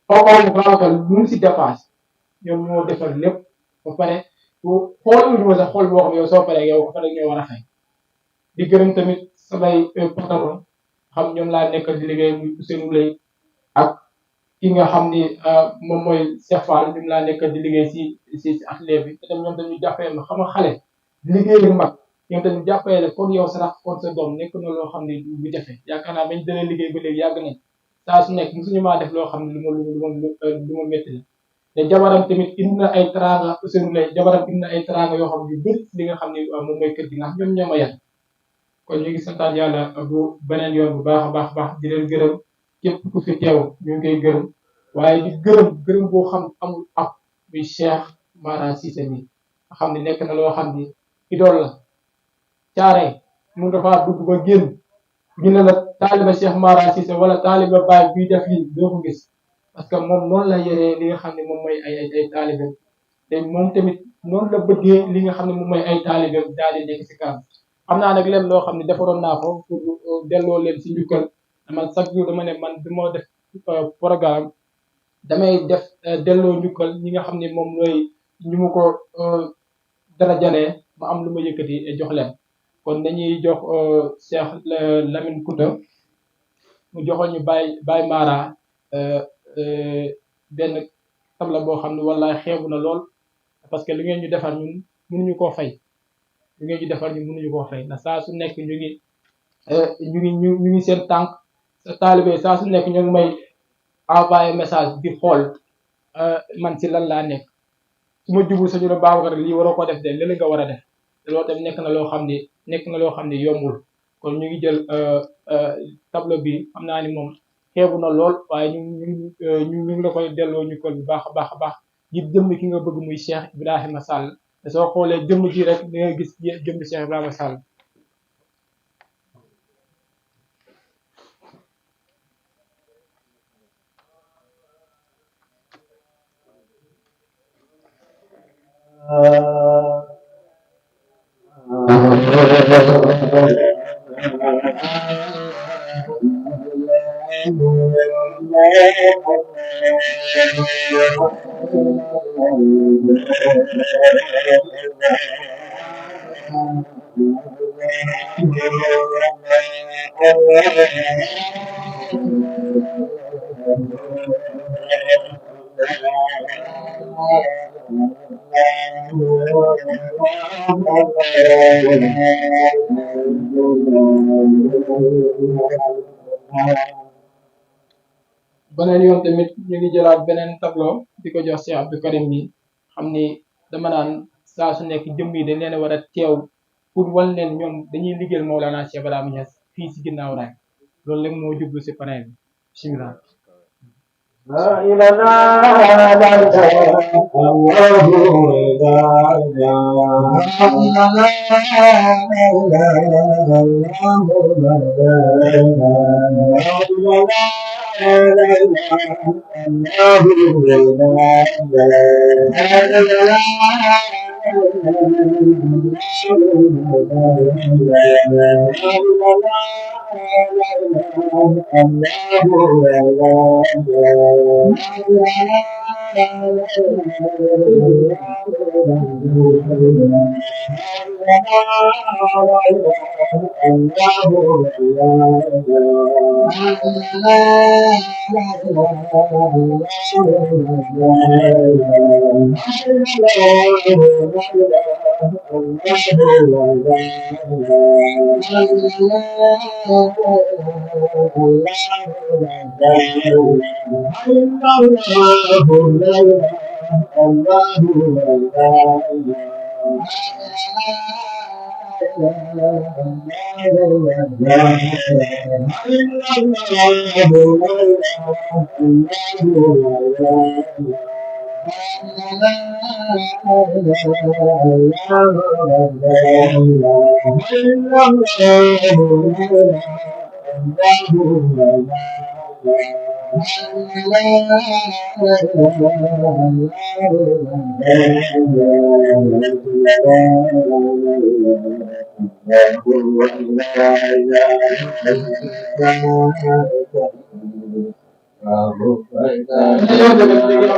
Babacar lu si dépasse ñoom ñoo defar lépp ba pare xooluñu ma sax xool boo xam yow soo paree yow ba pare ñoo war a fay di gërëm tamit samay patron xam ñoom laa nekkal di liggéey muy Ousseynou Lay ak ki nga xam ni moom mooy Cheikh Fall ñoom laa nekkal di liggéey si atelier bi te tam ñoom dañuy jàppee ma xam nga xale di liggéey lu mag ñoom dañu jàppee ne kon yow sa rax kon sa doom nekk na loo xam ne bu jafe yaakaar naa bañ dalee liggéey ba léegi yàgg nañ saa su nekk musuñu maa def loo xam ne lu ma métti la te jabaram tamit indi na ay teraanga Ousseynou Lay jabaram indi na ay teraanga yoo xam ne yu bëri li nga xam ne moom mooy kër gi nga xam ñoom ñoo ma yar kon ñu ngi santaat yàlla bu beneen yoon bu baax a baax di leen gërëm képp ku fi teew ñu ngi koy gërëm waaye di gërëm boo xam amul ab muy Cheikh Mara Cissé mi nga xam ne nekk na loo xam ni idole la caare mun nga faa dugg ba génn ñu ne la taaliba Cheikh Mara Cissé wala taaliba Baye bii def lii doo ko gis parce que moom noonu la yoree li nga xam ne moom mooy ay taalibe te moom tamit noonu la bëggee li nga xam ne moom mooy ay taalibe daal di nekk si kanam xam naa nag leen loo xam ne defaroon naa ko pour delloo leen si njukkal man chaque jour dama ne man du ma def programme damay def delloo njukkal ñi nga xam ne moom mooy ñu mu ko dara jalee ma am lu ma yëkkati jox leen kon dañuy jox Cheikh Lamine Kouta mu joxoon ñu Baye Mara benn tabla boo xam ne wallaay xeebu na lool parce que li ngeen ñu defar ñun mënuñu koo fay li ngeen ñu defar ñun mënuñu koo fay ndax saa su nekk ñu ngi seen tànk sa taalibe saa su nekk ñu ngi may envoyé message di xool man ci lan laa nekk su ma jubul sañu ne Babacar lii waroo ko def de léeg nga war a def te loolu tamit nekk na loo xam ne yombul kon ñu ngi jël tableau bi xam naa ni moom xeebu na lool waaye ñu ngi la koy delloo ñu ko bu baax a baax ngir jëmm ki nga bëgg muy Cheikh Ibrahima Sall te soo xoolee jëmm ji rek da nga gis jëmm Cheikh Ibrahima Sall beneen yoon tamit ñu ngi jëlaat beneen tableau di ko jox Cheikh Abdou Karim bi xam ni dama naan saa su nekk jëmm yi dañ leen a war a teew pour wan leen ñoom dañuy liggéeyal Mawlana Cheikh Ibrahima Niass fii si ginnaaw raay loolu rek moo jublu si panel bi bismillah. لا إله إلا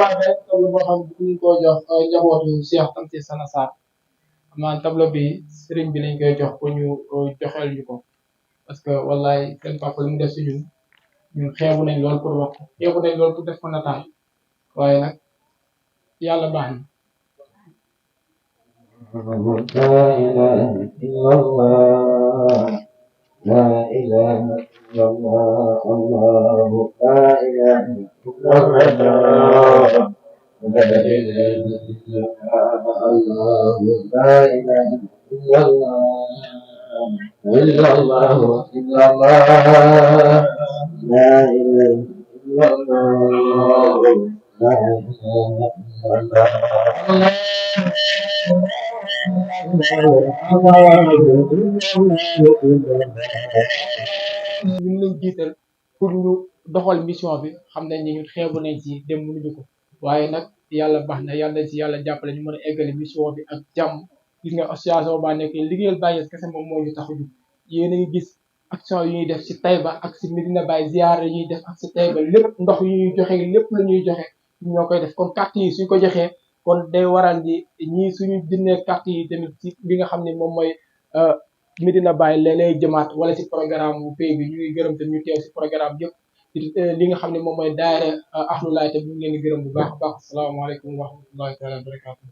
ñu ko jox njabootu Cheikh Tamsir Sana Sarr xam naa tableau bi sëriñ bi lañ koy jox ko ñu joxel ñu ko parce que wallahi seen papa lu mu def si ñun xeebu nañ lool pour wax ko xeebu nañ lool pour def ko nataal waaye nag yàlla baax na. لا إله إلا الله الله لا إله إلا الله لا إله إلا الله لا إله إلا الله إلا الله إلا الله لا إله إلا الله لا ñun lañ jiital pour ñu doxal mission bi xam nañ ni ñun xeebu nañ ci dem mënuñu ko waaye nag yàlla baax na yàlla ci yàlla jàppale ñu mën a eggali mission bi ak jàmm gis nga association ba nekk liggéeyal Baye Niass kese moom moo ñu tax a jóg yéen a ngi gis action yu ñuy def ci Taïba ak ci Medina Baye ziar yi ñuy def ak ci Taïba lépp ndox yu ñuy joxe lépp la ñuy joxe ñoo koy def kon carte yi suñ ko joxee kon day waral di ñii suñu dindee carte yi tamit ci li nga xam ne moom mooy Medina Baye lay jëmaat wala ci programme bu pays bi ñu ngi gërëm te ñu teew ci programme yëpp li nga xam ne moom mooy daayira Ahlul Laay te ñu ngi leen di gërëm bu baax a baax asalaamaaleykum wa rahmatullahi taala wa barakaatu.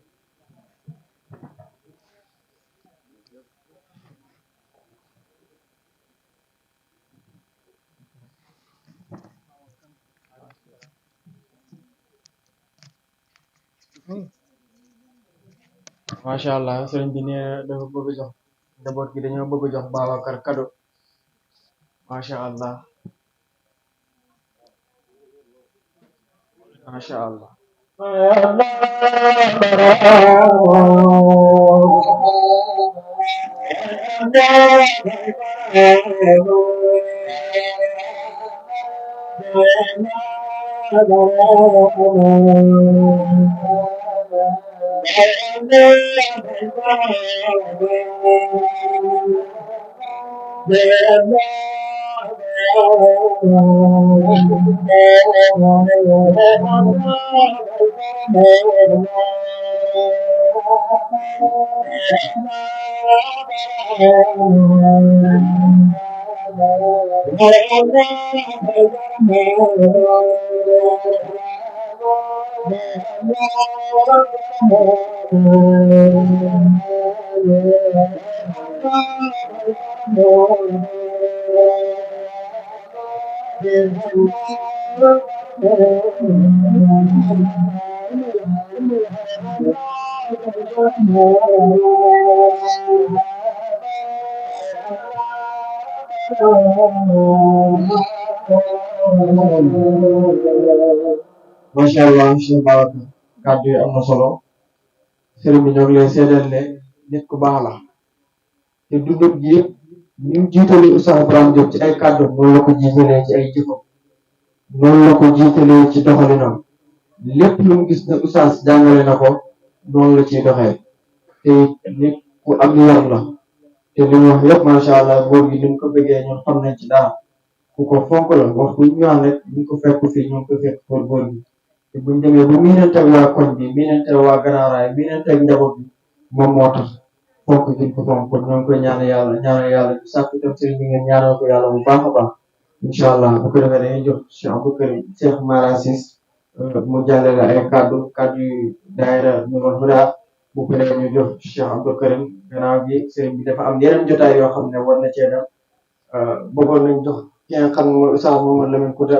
macha allah sëriñ bi nee na dafa bëgg jox njaboot gi dañoo bëgg jox Babacar kado macha allah macha allah macha allah Cheikh Babacar kàddu yi am na solo sëriñ bi ñoo ngi lay seedeel ne nit ku baax la te dundam gi yëpp ni mu jiitalee Oustaz Brahima Diop ci ay kàddu noonu la ko jiitalee ci ay jëfam noonu la ko jiitalee ci doxalinam lépp lu mu gis ne Oustaz jàngale na ko noonu la ciy doxee te nit ku am yar la te li mu wax yëpp macha allah góor gi ni mu ko bëggee ñun xam nañ ci dara ku ko fonk la wax bu ñu ñaan rek ñu ko fekk fii ñu ko fekk góor gi te buñ demee ba miinanteeg waa koñ bi miinanteeg waa Grand Rail miinanteeg njaboot bi moom moo tax fonk gi ko fonk kon ñoo ngi koy ñaan yàlla di sàkku itam sëriñ bi ngeen ñaanal ko yàlla bu baax a baax incha allah bu ko defee dañuy jox Cheikh Aboubacar Cheikh Mara Ciss mu jàllale ay kàddu yu daayira Nourul Huda bu ko defee ñu jox Cheikh Aboubacar gannaaw gi sëriñ bi dafa am yeneen jotaay yoo xam ne war na cee dem bëggoon nañ jox ki nga xam ne mooy Oustaz Mamadou Lamine Kouta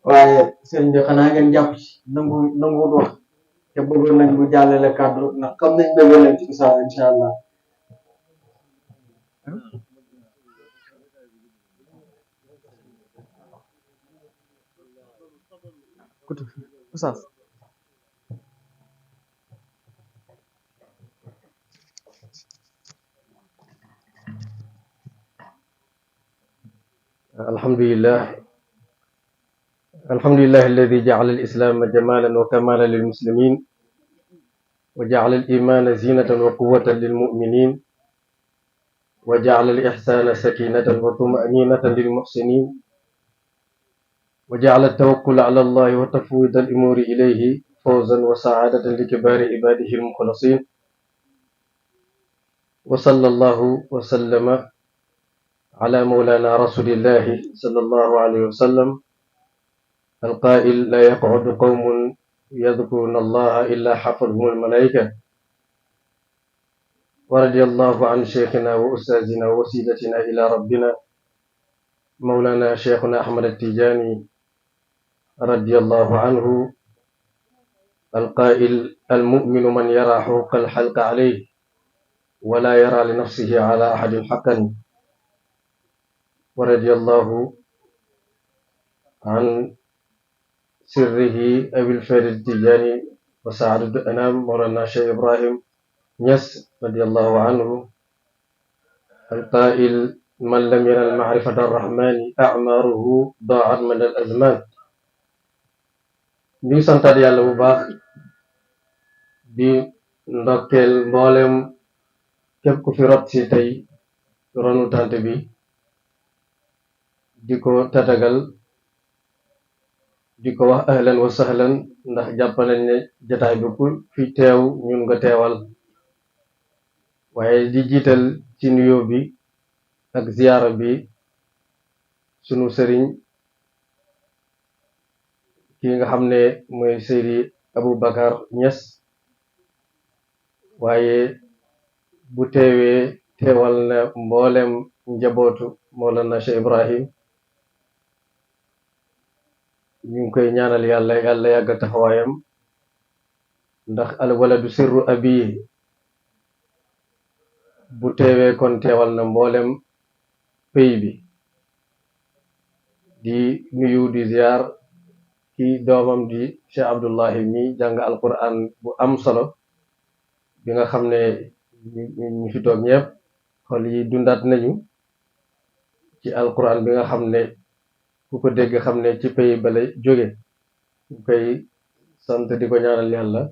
waaye sëriñ bi xanaa ngeen jàpp ci nangu wax te bëggoon nañ mu jàllale kàddu ndax xam nañ bëggoon nañ ci Oustaz incha allah. Oustaz. الحمد لله الذي جعل الإسلام جمالا وكمالا للمسلمين وجعل الإيمان زينة وقوة للمؤمنين وجعل الإحسان سكينة وطمأنينة للمحسنين وجعل التوكل على الله وتفويض الأمور إليه فوزا وسعادة لكبار عباده المخلصين وصلى الله وسلم على مولانا رسول الله صلى الله عليه وسلم القائل لا يقعد قوم يذكرون الله إلا حفظهم الملائكة ورضي الله عن شيخنا وأستاذنا ووسيلتنا إلى ربنا مولانا شيخنا أحمد التيجاني رضي الله عنه القائل المؤمن من يرى حقوق الحلق عليه ولا يرى لنفسه على أحد حقا ورضي الله عن سره أبي الفيض التيجاني وسعادة الأنام مولانا شيخ إبراهيم نيس رضي الله عنه القائل من لم ينل معرفة الرحمن أعماره ضاعت من الأزمان ñu santaat yàlla bu baax di ndokkeel mboolem képp ku fi rot si tey ronu tant bi di ko tatagal di ko wax ahlan wa sahlan ndax jàpp nañ ne jataay bi ku fi teew ñun nga teewal waaye di jiital ci nuyoo bi ak ziyaara bi sunu sëriñ ki nga xam ne mooy Seydi Aboubacar Niass waaye bu teewee teewal na mboolem njabootu Mawlana Cheikh Ibrahim ñu ngi koy ñaanal yàlla yàgg taxawaayam ndax al waladu sirru abi bu teewee kon teewal na mboolem pays bi di nuyu di ziar ki doomam di Cheikh Abdullahi mi jàng alquran bu am solo bi nga xam ne ñu fi toog ñëpp xol yi dundaat nañu ci alquran bi nga xam ne ku ko dégg xam ne ci pays bala jóge ñu koy sant di ko ñaanal yàlla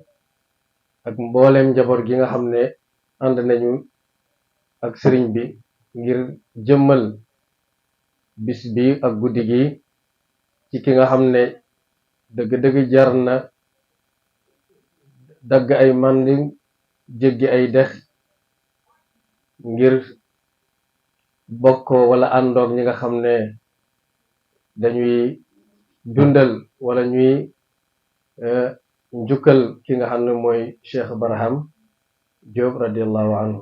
ak mbooleem njaboot gi nga xam ne ànd nañu ak sëriñ bi ngir jëmmal bis bi ak guddi gi ci ki nga xam ne dëgg-dëgg jar na dagg ay manding jéggi ay dex ngir bokkoo wala àndoog ñi nga xam ne dañuy dundal wala ñuy njukkal ki nga xam ne mooy Cheikh Barham Diop radiallahu anhu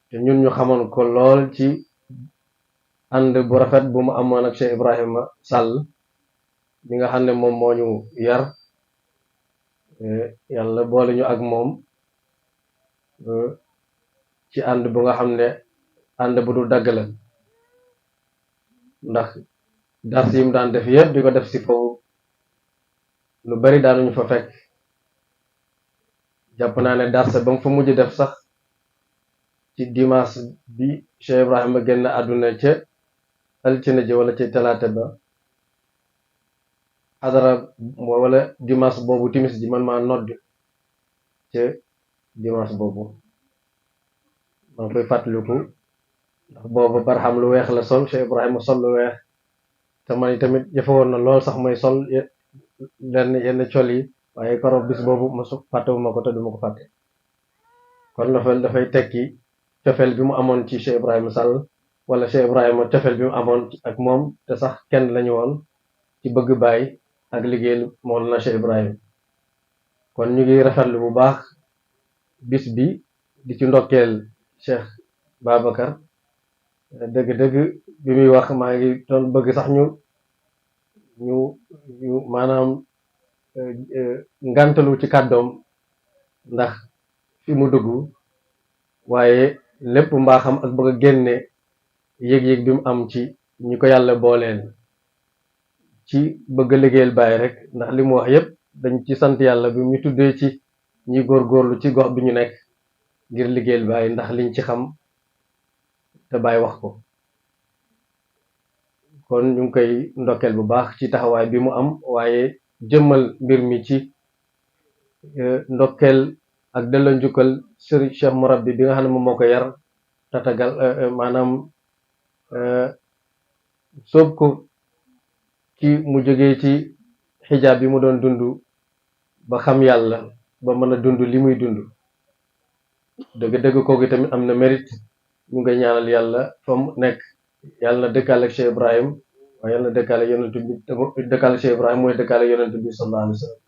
te ñun ñu xamoon ko lool ci ànd bu rafet bu mu amoon ak Cheikh Ibrahima Sall mi nga xam ne moom moo ñu yar yàlla boole ñu ak moom ci ànd bu nga xam ne ànd bu dul dagg la ndax dars yi mu daan def yëpp di ko def si foofu lu bari daanuñu fa fekk jàpp naa ne dars ba mu fa mujj def sax ci dimanche bi Cheikh Ibrahima génn àdduna ca altine ji wala ca talaata ba xadara wala dimanche boobu timis ji man maa nodd ca dimanche boobu maa ngi koy fàttaliku ndax boobu Barham lu weex la sol Cheikh Ibrahima sol lu weex te man tamit jafe woon na lool sax mooy sol yenn col yi waaye koro bis boobu ma fàttewuma ko te duma ko fàtte kon dafay tekki cofeel bi mu amoon ci Cheikh Ibrahima Sall wala Cheikh Ibrahima cofeel bi mu amoon ak moom te sax kenn lañu woon ci bëgg baay ak liggéeyal Mawlana Cheikh Ibrahima kon ñu ngi rafetlu bu baax bis bi di ci ndokkeel Cheikh Babacar dëgg-dëgg bi muy wax maa ngi doon bëgg sax ñu maanaam ngantalu ci kàddoom ndax fi mu dugg waaye lépp mbaaxam ak bëgg a génne yëg-yëg bi mu am ci ñi ko yàlla booleel ci bëgg a liggéeyal Baay rek ndax li mu wax yépp dañ ci sant yàlla bi mu tuddee ci ñi góorgóorlu ci gox bi ñu nekk ngir liggéeyal Baay ndax liñ ci xam te Baay wax ko kon ñu ngi koy ndokkeel bu baax ci taxawaay bi mu am waaye jëmmal mbir mi ci ndokkeel ak delloo njukkal sëriñ Cheikh Murabbi bi nga xam ne moom moo ko yar tatagal maanaam soob ko ci mu jógee ci xijaab bi mu doon dund ba xam yàlla ba mën a dund li muy dund dëgg-dëgg kooku tamit am na mérite ñu ngay ñaanal yàlla fa mu nekk yàlla na dëkkaale ak Cheikh Ibrahim waaye yàlla na dëkkaale yonent bi dëkkaale Cheikh Ibrahim mooy dëkkaale yonent bi sallallahu alayhi wa sallam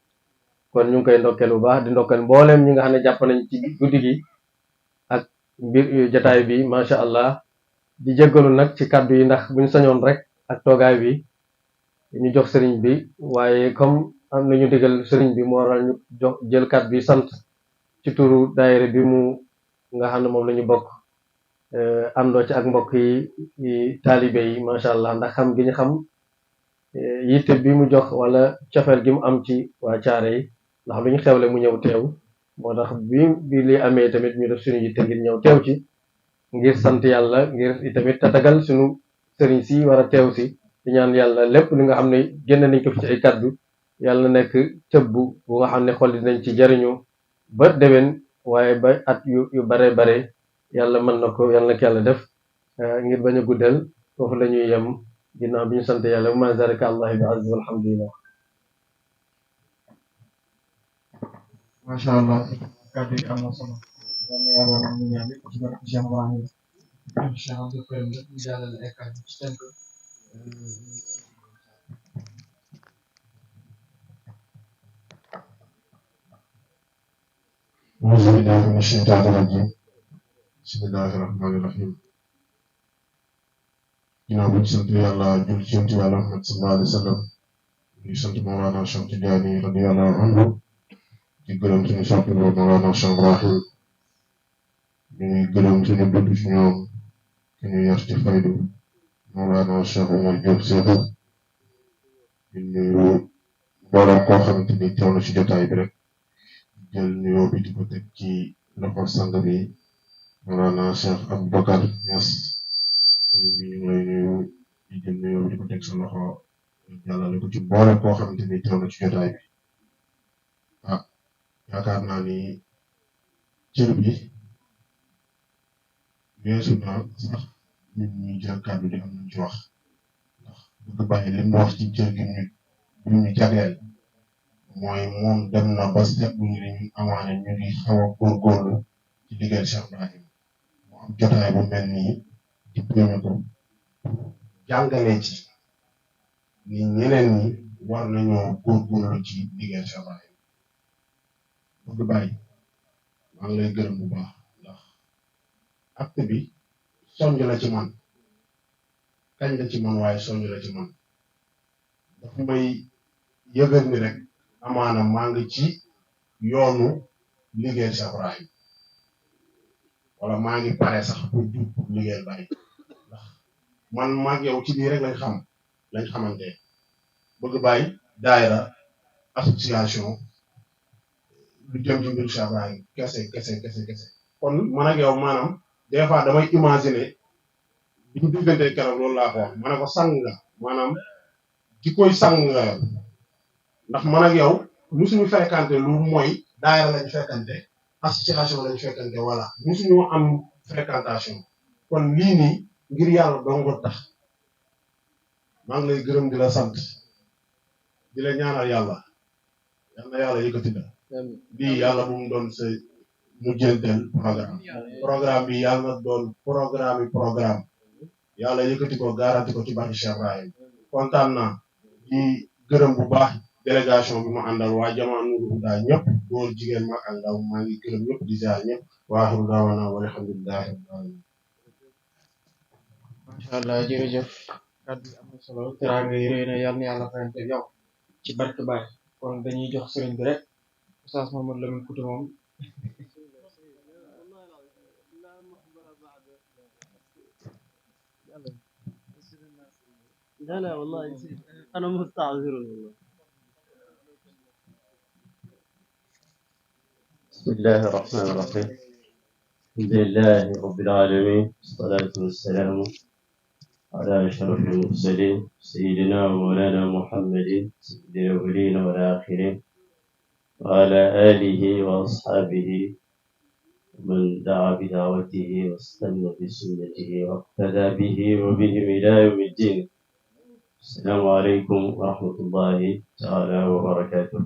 kon ñu ngi koy ndokkeel bu baax di ndokkeel mbooleem ñi nga xam ne jàpp nañ ci guddi gi ak mbir jataay bi macha allah di jéggalu nag ci kàddu yi ndax buñ sañoon rek ak toogaay bi ñu jox sëriñ bi waaye comme am nañu digal sëriñ bi moo waral ñu jox jël kàddu bi sant ci turu daayira bi mu nga xam ne moom la ñu bokk àndoo ci ak mbokk yi taalibe yi macha allah ndax xam gi ñu xam yitte bi mu jox wala cofeel gi mu am ci waa caare yi ndax lu ñu xewle mu ñëw teew moo tax bi li amee tamit ñu def suñu yitte ngir ñëw teew ci ngir sant yàlla ngir tamit tatagal suñu sëriñ si war a teew si di ñaan yàlla lépp li nga xam ne génn nañ ko fi ci ay kaddu yàlla nekk cëbbu bu nga xam ne xol dinañ ci jariñu ba déwén waaye ba at yu bare bare yàlla mën na ko yàlla na ko yàlla def ngir bañ a guddal foofu la ñuy yem ginnaaw bi ñu sant yàlla ma zarika allahi bi aziz alhamdulillah macha allah kàddu yi am na solo yàlla na ñu ñaan ci barke Cheikh Ibrahim Cheikh Abdou Karim ñu jàllale ay kàddu ci tënk أعوذ بالله من الشيطان الرجيم بسم الله الرحمن الرحيم ginnaaw bu ñu sant yàlla jul ci yonent yàlla Muhammad sallallahu alayhi wa sallam di sant Mawlana Cheikh Tidiane radiyallahu anhu di gërëm suñu soppi boobu Mawlana Cheikh Ibrahim ñu ngi gërëm suñu dudd ci ñoom ki ñu yar ci faydu Mawlana Cheikh Omar Diop Seexu di nuyu mboolem koo xamante ni teew na ci jotaay bi rek jël nuyoo bi di ko teg ci loxo sang bi Mawlana Cheikh Aboubacar Niass sëriñ bi ñu ngi lay nuyu di jël nuyoo bi di ko teg sa loxo jàllale ko ci mboolem koo xamante ni teew na ci jotaay bi ah yaakaar naa ni cër bi weesu na sax nit ñi jël kàddu di am nañ ci wax ndax bëgg bàyyi li mu wax ci cër gi ñu jagleel mooy moom dem na ba seetlu ñu ne ñun amaane ñu ngi xaw a góorgóorlu ci liggéey Cheikh Ibrahim mu am jotaay bu mel nii di péme ko jàngalee ci ni ñeneen ñi war nañoo góorgóorlu ci liggéey Cheikh Ibrahim bëgg bàyyi maa ngi lay gërëm bu baax ndax acte bi soññ la ci man kañ la ci man waaye soññ la ci man dafa may yëgal ni rek amaana maa ngi ci yoonu liggéeyal Cheikh Ibrahim wala maa ngi pare sax pour jub pour liggéeyal bàyyi ndax man maag yow ci lii rek lañ xamante bëgg bàyyi daayira association lu jëm ci mbiru Cheikh Ibrahim kese kon man ak yow maanaam des fois damay imaginer bi ñu diggante keroog loolu laa ko wax ma ne ko sang nga maanaam ki koy sang nga ndax man ak yow musuñu fekkante lu mooy daayira lañ fekkante association lañ fekkante voilà musuñu am fréquentation kon lii nii ngir yàlla dongo tax maa ngi lay gërëm di la sant di la ñaanal yàlla yal na yàlla yëkkati la bii yàlla bu mu doon sa mujjanteel programme bi yàlla na doon programme yàlla yëkkati ko garanti ko ci barke Cheikh Ibrahim kontaan naa di gërëm bu baax délégation bi ma àndal waa jamaa Nourou Huda ñëpp góor jigéen mag ak ndaw maa ngi gërëm ñëpp di ziar ñëpp waaxiru daawana walhamdulillahi rabbil alamin macha allah jërëjëf kàddu yi am na solo teraanga yi rëy na yal na yàlla fayante yow ci barke Baay kon dañuy jox sëriñ bi rek Oustaz Mouhamadou Lamine Couté moom لا والله أنا مستعذر والله. بسم الله الرحمن الرحيم الحمد لله رب العالمين والصلاة والسلام على أشرف المرسلين سيدنا ومولانا محمد سيد الأولين والآخرين وعلى آله وأصحابه ومن دعا بدعوته واستنى بسنته واقتدى به وبهم إلى يوم الدين. السلام عليكم ورحمة الله تعالى وبركاته.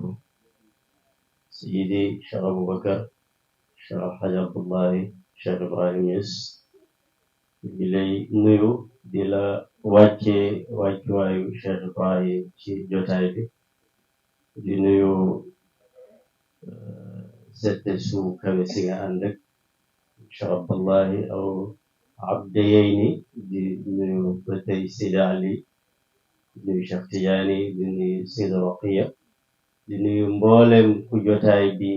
سيدي شيخ أبو بكر شيخ الحاج عبد الله شيخ إبراهيم Niass di lay nuyu di la wàccuwaayu Cheikh Ibrahim ci jotaay bi di nuyu sette su kawe si nga ànd ak Cheikh Abdullahi aw Abdayayni di nuyu ba tey Sidi Ali di nuyu Cheikh Tidiane di nuyu Sidi Roqiya di nuyu mboolem ku jotaay bi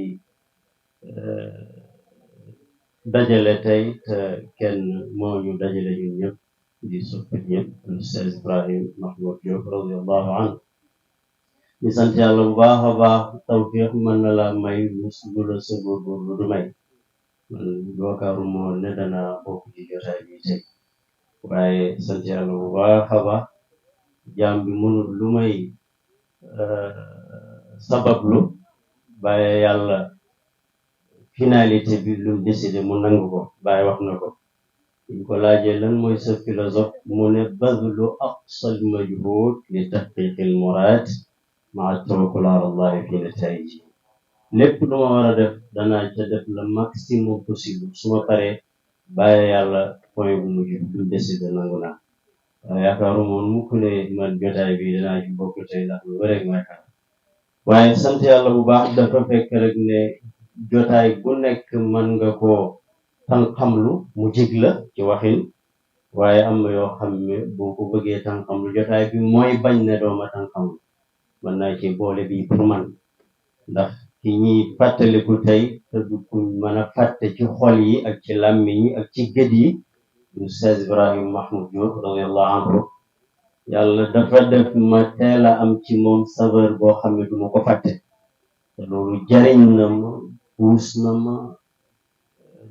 dajale tey te kenn moo ñu dajale ñun ñëpp di soppi ñëpp Ustaz Ibrahim Mahmoud Diop radiyallahu anhu di sant yàlla bu baax a baax tawfiq mën na la may lu la sa góorgóorlu du may man yaakaaru moo ne dana bokk ci jotaay bi tey waaye sant yàlla bu baax a baax jaam bi mënul lu may sabablu bàyyi yàlla finalité bi lu mu décidé mu nangu ko bàyyi wax na ko ñu ko laajee lan mooy sa philosophe mu ne badlu aqsal majhud li tahqiqil murad maa tawakkul ala Allah fi nataij lépp lu ma war a def danaa ca def le maximum possible su ma paree bàyyi yàlla point bu mujj lu mu décidé nangu naa waaye yaakaaru moon mukk ne man jotaay bi danaa ci bokk tey ndax lu bëreeg may xaar waaye sant yàlla bu baax dafa fekk rek ne jotaay bu nekk mën nga koo tànqamlu mu jig la ci waxin waaye am na yoo xam ne boo ko bëggee tànqamlu jotaay bi mooy bañ ne dooma tànqamlu mën naa ci boole bi pour man ndax ki ñuy fàttaliku tey te du ku mën a fàtte ci xol yi ak ci làmmiñ yi ak ci gët yi Ustaz Ibrahim Mahmoud Diop radiyallahu anhu yàlla dafa def ma teel a am ci moom saveur boo xam ne duma ko fàtte te loolu jariñ na ma puus na ma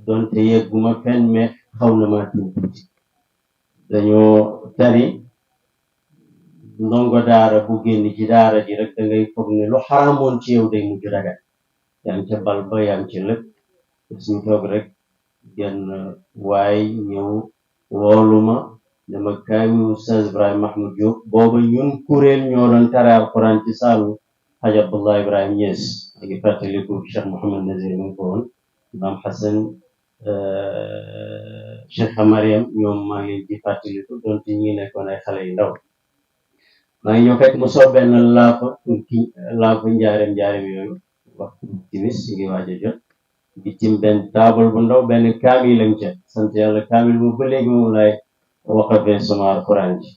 donte yegguma fenn mais xaw na ma tuuti dañoo tari ndongo daara bu génn ci daara ji rek da ngay foog ne lu xaraamoon ci yow day mujj dagat yaa ngi ca bal ba yaa ngi ci lépp suñu toog rek genn waay ñëw wooluma dama kaay mu Ustaz Ibrahim Mahmoud Diop booba ñun kuréel ñoo doon tare alquran ci saalu Haj Abdullah Ibrahim Niass a ngi fàttaliku Cheikh Mouhamad Nazir mu ngi ko woon Imam Hassan Cheikh Mariam ñoom maa ngi ci fàttaliku donte ñi nekkoon ay xale yu ndaw maa ngi ñëw fekk mu soo benn laafa njaareem yooyu waxtu timis ngi waaj a jot di tim benn taabal bu ndaw benn kaamil lañ ca sant yàlla kaamil bu ba léegi moom lay waqafee sama alquran ji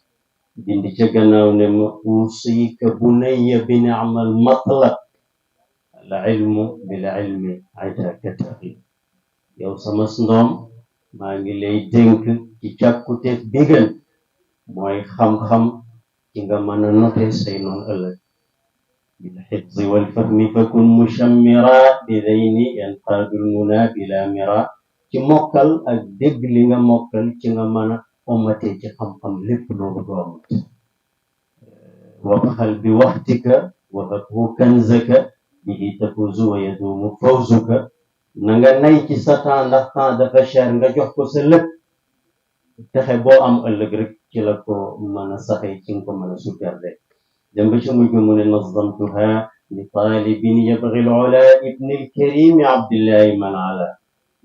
dindi ca gannaaw ne ma usika bunayya bi ni'mal matlab al ilmu bil ilmi ajaka taqi yow sama ndoom maa ngi lay dénk ci càkkuteef bi gën mooy xam-xam ci nga mën a note say noon ëllëg bil xifzi wal fahmi fakun mushammira bi dayni yanqaadul muna bila mira ci mokkal ak dégg li nga mokkal ci nga mën a omatee ci xam-xam lépp loo bëgg a omat wabxal bi waxtika wa fakhu kanzaka bihi tafuzu wa yadumu fawzuka na nga nay ci sa temps ndax temps dafa cher nga jox ko sa lépp texe boo am ëllëg rek ci la ko mën a saxee ci nga ko mën a superde dem ba ci mujj mu ne nazamtuha li talibin yabghi al-ula ibni al-karimi abdillahi man ala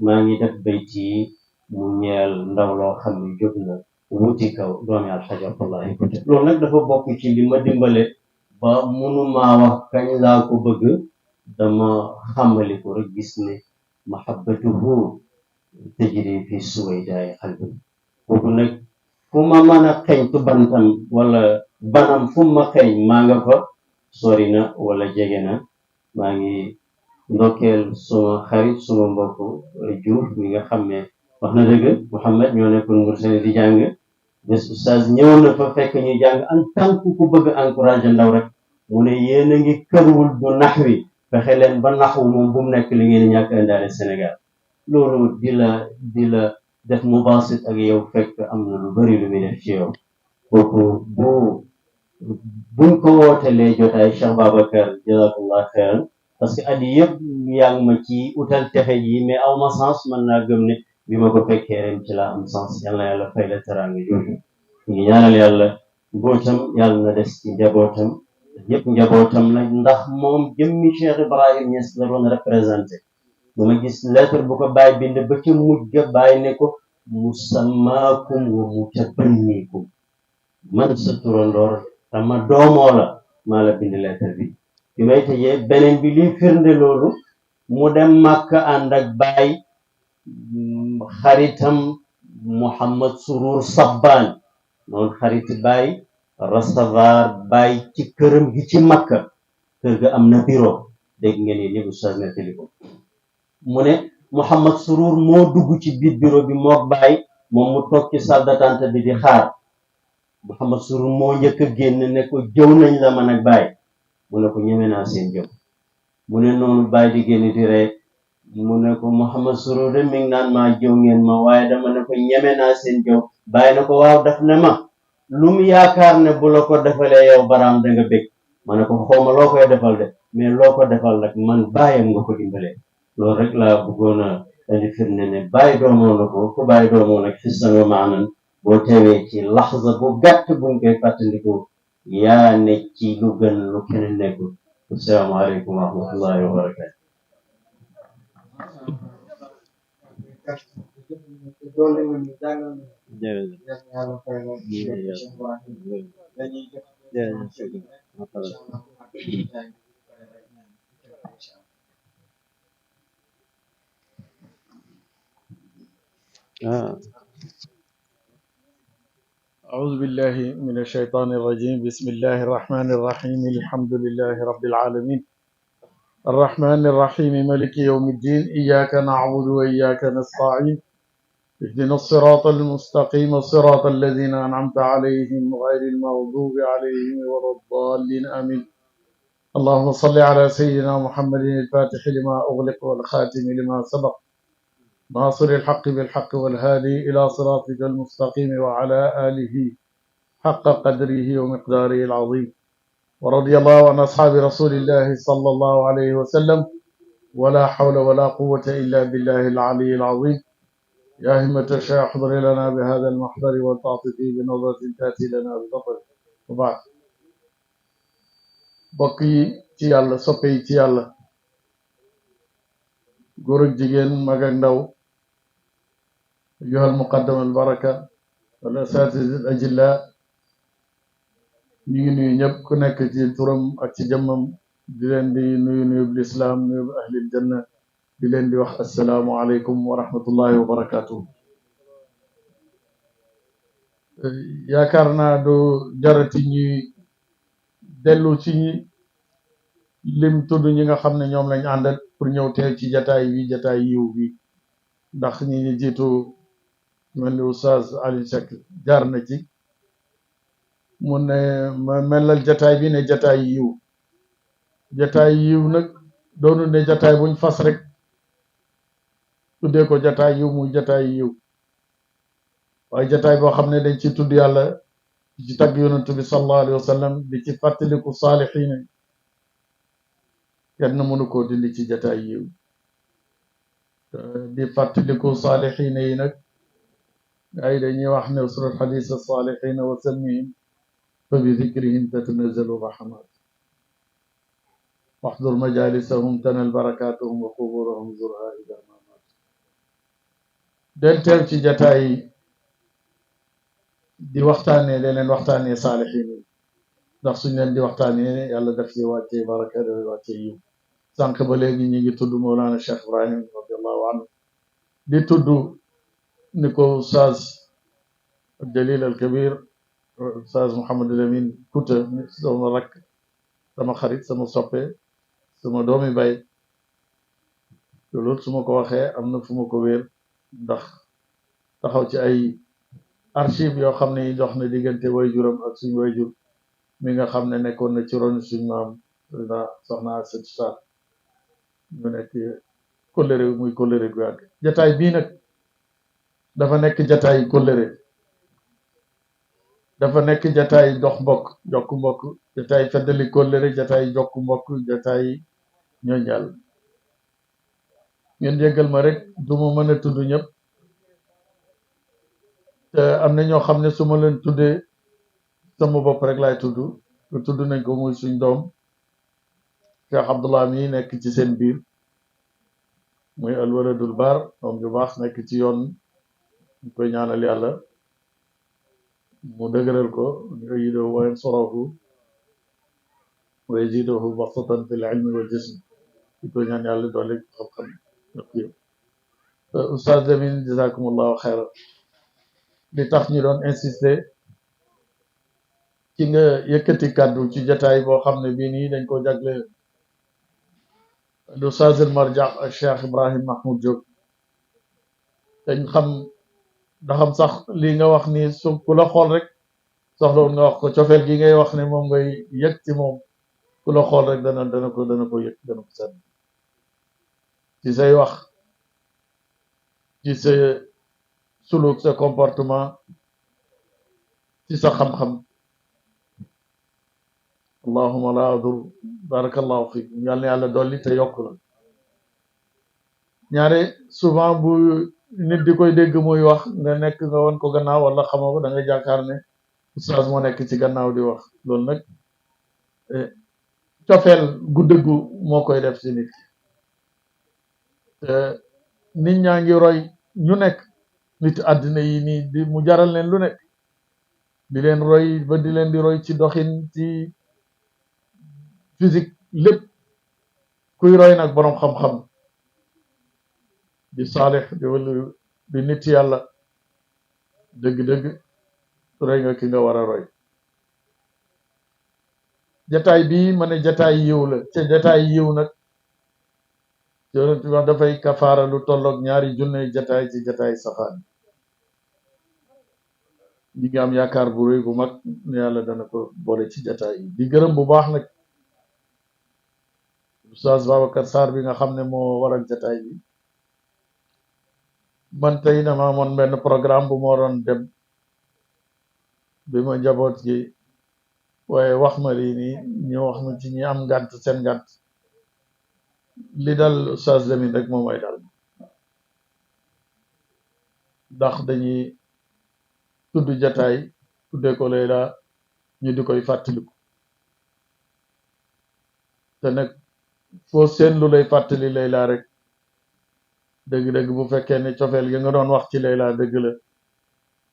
maa ngi def bayt yi mu ñeel ndaw loo xam ne jóg na wuti kaw doomi alxaji Abdullahi Kunte loolu nag dafa bokk ci li ma dimbale ba munumaa wax kañ laa ko bëgg dama xamali ko rek gis ne mahabbatuhu tajri fi suwaydaay qalbi kooku nag fu ma mën a xeñtu bantam wala banam fu ma xeeñ maa nga fa sori na wala jege na maa ngi ndokkeel suma xarit suma mbokk Diouf mi nga xam ne wax na dëgg Mouhamed ñoo nekkoon Mauritanie di jàng bés oustaz ñëw na fa fekk ñu jàng en tant que ku bëgg encouragé ndaw rek mu ne yéen a ngi kërwul du nax wi fexe leen ba naxwu moom bu mu nekk li ngeen ñàkk indaale Sénégal loolu di la def mubasit ak yow fekk am na lu bari lu muy def ci yow kooku buñ ko wootelee jotaay Cheikh Babacar jazakallah xeyran parce que at yi yëpp yaa ngi ma ci utal texe yi mais aw ma sens mën naa gëm ne bi ma ko fekkee ren ci laa am sens yal na yàlla fay la teraanga jooju ñu ngi ñaanal yàlla mbootam yàlla na des ci njabootam ñëpp njabootam la ndax moom jëmmi Cheikh Ibrahim Niass la doon représenté dama gis lettre bu ko bàyyi bind ba ca mujj ga bàyyi ne ko musammaakum wa mutabannikum man sa turandoor tama doomoo la maa la bind lettre bi bi may tëjee beneen bi li firnde loolu mu dem Màkka ànd ak baay xaritam Muhammad Surur Sabbaan noonu xariti baay recevoir baay ci këram gi ci Makka kër ga am na bureau dégg ngeen yi ñëpp ustaz nettali ko mu ne Muhammad Surur moo dugg ci biir bureau bi mook baay moom mu toog ci salle d'attente bi di xaar Muhammad Surur moo njëkk a génn ne ko jëw nañ la man ak baay mu ne ko ñeme naa seen jëw mu ne noonu baay di génn di ree mu ne ko Muhammad Surur de mi ngi naan maa jëw ngeen ma waaye dama ne ko ñeme naa seen jëw baay na ko waaw daf ne ma lu mu yaakaar ne bu la ko defalee yow baraam da nga bég ma ne ko xawma loo koy defal de mais loo ko defal nag man baayam nga ko dimbalee loolu rek laa bëggoon a indi firnde ne bàyyi doomoo na ko ku bàyyi doomoo nag xissan wa maanan boo teewee ci laxza bu gàtt buñ koy fàttandiku yaa ne ci lu gën lu keneen nekkul asalaamaaleykum wa rahmatullahi wa barakatu أعوذ بالله من الشيطان الرجيم بسم الله الرحمن الرحيم الحمد لله رب العالمين الرحمن الرحيم ملك يوم الدين إياك نعبد وإياك نستعين اهدنا الصراط المستقيم صراط الذين أنعمت عليهم غير المغضوب عليهم ولا الضالين آمين اللهم صل على سيدنا محمد الفاتح لما أغلق والخاتم لما سبق ناصر الحق بالحق والهادي إلى صراطك المستقيم وعلى آله حق قدره ومقداره العظيم ورضي الله عن أصحاب رسول الله صلى الله عليه وسلم ولا حول ولا قوة إلا بالله العلي العظيم يا همة الشيخ احضر لنا بهذا المحضر والتعطفي بنظرة تأتي لنا بظفر وبعد بقي تي الله سبي تي الله غورك جيجين ماغاك ndaw أيها المقدم البركة والأساتذة الأجلاء ñu ngi nuyu ñëpp ku nekk ci turam ak ci jëmmam di leen di nuyu lislaam nuyu ahlil janna di leen di wax assalaamu aleykum wa rahmatullahi wa barakaatu. yaakaar naa du jarati ñuy dellu ci lim tudd ñi nga xam ne ñoom lañ àndat pour ñëw teew ci jataay yiw bi ndax ñi ñu jiitu mel ni Oustaz Alioune Seck jaar na ci mu ne ma melal jataay bi ne jataay yiw nag doonu ne jataay buñ fas rek tuddee ko jataay yiw muy jataay yiw waaye jataay boo xam ne dañ ci tudd yàlla di ci tagg yonent bi sallallahu alayhi wa sallam di ci fàttaliku saalixiina kenn mënu koo dindi ci jataay yiw di fàttaliku saalixiina yi nag ay dañuy wax ne usrat xadis saalixiina wa sammihim fa bi dikrihim tatanazzalu rahmat waxdur majalisahum tanal barakatuhum wa quburahum zurha ida ma mat del teew ci jataay di waxtaanee leneen waxtaanee saalixiin yi ndax suñ leen di waxtaanee yàlla daf ci wàccee baraka daf wàccee yiw sànq ba léegi ñi ngi tudd Mawlana Cheikh Ibrahim radiallahu anhu di tudd ni ko Oustaz Jalil al Kabir Oustaz Mouhamadul Amin Kuta sama rakk sama xarit sama soppe sama doomi bay loolu su ma ko waxee am na fu ma ko wéer ndax taxaw ci ay archive yoo xam ne dox na diggante wayjuram ak suñ wayjur mi nga xam ne nekkoon na ci ron suñ maam soxna Astou Sarr ñu nekk kóllëre muy kóllëre gu yàgg jataay bii nag dafa nekk jataay kóllëre dafa nekk jataay dox mbokk jokk mbokk jataay feddali kóllëre jataay jokk mbokk jataay ñooñal ngeen jéggal ma rek du ma mën a tudd ñëpp te am na ñoo xam ne su ma leen tuddee sama bopp rek laay tudd nañ ko muy suñ doom Cheikh Abdullah mi nekk ci seen biir muy alwaladul bar doom ju baax nekk ci yoon ñu koy ñaanal yàlla mu dëgëral ko yu'ayyiduhu wa yansurahu wa yaziduhu bastatan fil ilmi wal jism ñu koy ñaan yàlla doole xam-xam ak yëpp Oustaz Lamine jazakumullahu xayran li tax ñu doon insister ci nga yëkkati kàddu ci jataay boo xam ne bii nii dañ ko jagle Oustaz al Marja ak Cheikh Ibrahim Mahmoud Diop dañ xam ndaxam sax lii nga wax ni su ku la xool rek soxla woon nga wax ko cofeel gi ngay wax ne moom ngay yëg ci moom ku la xool rek dana ko yëg dana ko sedd ci say wax ci sa suluk sa comportement ci sa xam-xam allahuma la adur barakallahu fik yàlla na yàlla dolli te yokk la ñaare souvent bu nit di koy dégg muy wax nga nekk nga won ko gannaaw wala xamoo ko da nga jàkkaar ne oustaz moo nekk ci gannaaw di wax loolu nag cofeel gu dëggu moo koy def ci nit ki te nit ñaa ngi roy ñu nekk nit àddina yi nii di mu jaral leen lu nekk di leen roy ba di leen di roy ci doxin ci physique lépp kuy roy nag boroom xam-xam di saalix di wala di nit yàlla dëgg-dëgg roy nga ki nga war a roy jataay bii ma ne jataay yiw la ca jataay yiw nag yonent bi wax dafay kafaara lu tolloog 2 junne jataay ci jataay safaan ñi ngi am yaakaar bu rëy bu mag ne yàlla dana ko boole ci jataay yi di gërëm bu baax nag Oustaz Babacar Sarr bi nga xam ne moo waral jataay bi man tey dama amoon benn programme bu moo doon dem bi ma njaboot gi waaye wax ma lii nii ñu wax ma ci ñi am ngànt seen ngànt li dal Oustaz Lamine rek moom ay dal ndax dañuy tudd jataay tuddee ko Layla ñu di koy fàttaliku te nag foo seen lu lay fàttali Layla rek dëgg-dëgg bu fekkee ne cofeel gi nga doon wax ci Layla dëgg la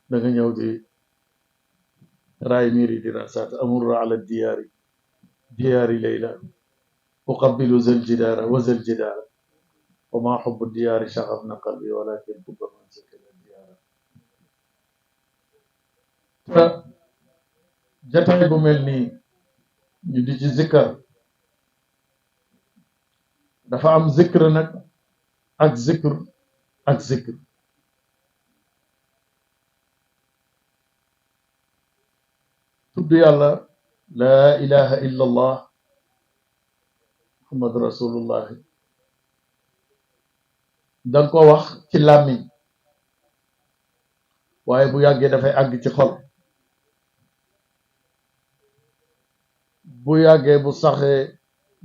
da nga ñëw di raay miiri di rasaat amur ala diyaari Layla أقبل ذا الجدار وذا الجدار وما حب الديار شغفنا قلبي ولكن حب من سكن الديار jataay bu mel nii ñu di ci zikkar dafa am zikr nag ak zikr ak zikr tudd yàlla laa ilaha illa allah muhammadu rasulullah danga ko wax ci làmmiñ waaye bu yàggee dafay àgg ci xol bu yàggee bu saxee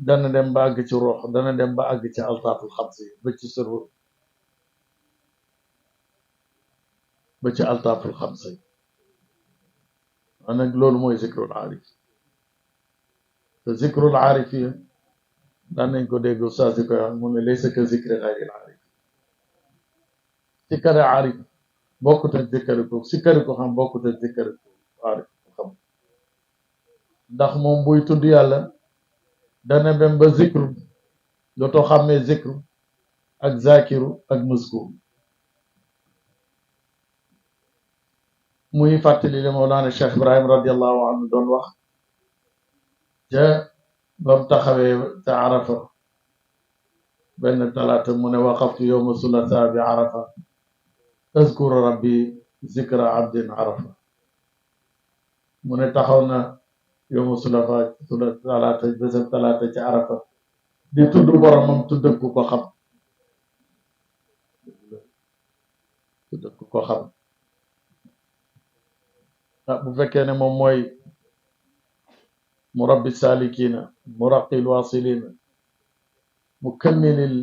dana dem ba àgg ci ruux dana dem ba àgg ci altaaful xamsi ba ci sirru ba ci altaaful xamsi nag loolu mooy zikrul aarif te zikrul aarif yi daan nañ ko dégg ustaas di koy wax mu ne laysa ka zikri xayril aarif sikkari aarif bokkut ak zikkari ko sikkari ko xam bokkut ak zikkari ko aarif ko xam ndax moom buy tudd yàlla dana dem ba zikru dootoo xàmmee zikru ak zakiru ak muskur muy fàttali li Mawlana Cheikh Ibrahim radiallahu anhu doon wax ca bam taxawee ca Arafa benn talaata mu ne waqaftu yowma sulasa bi Arafa azkuru rabbi zikra abdin arafa mu ne taxaw na yowma talaata bésab talaata ci Arafa di tudd boromam tudd ku ko xam tudd ku ko xam bu fekkee ne moom mooy murabbi salikina muraqil wasilina mukammilil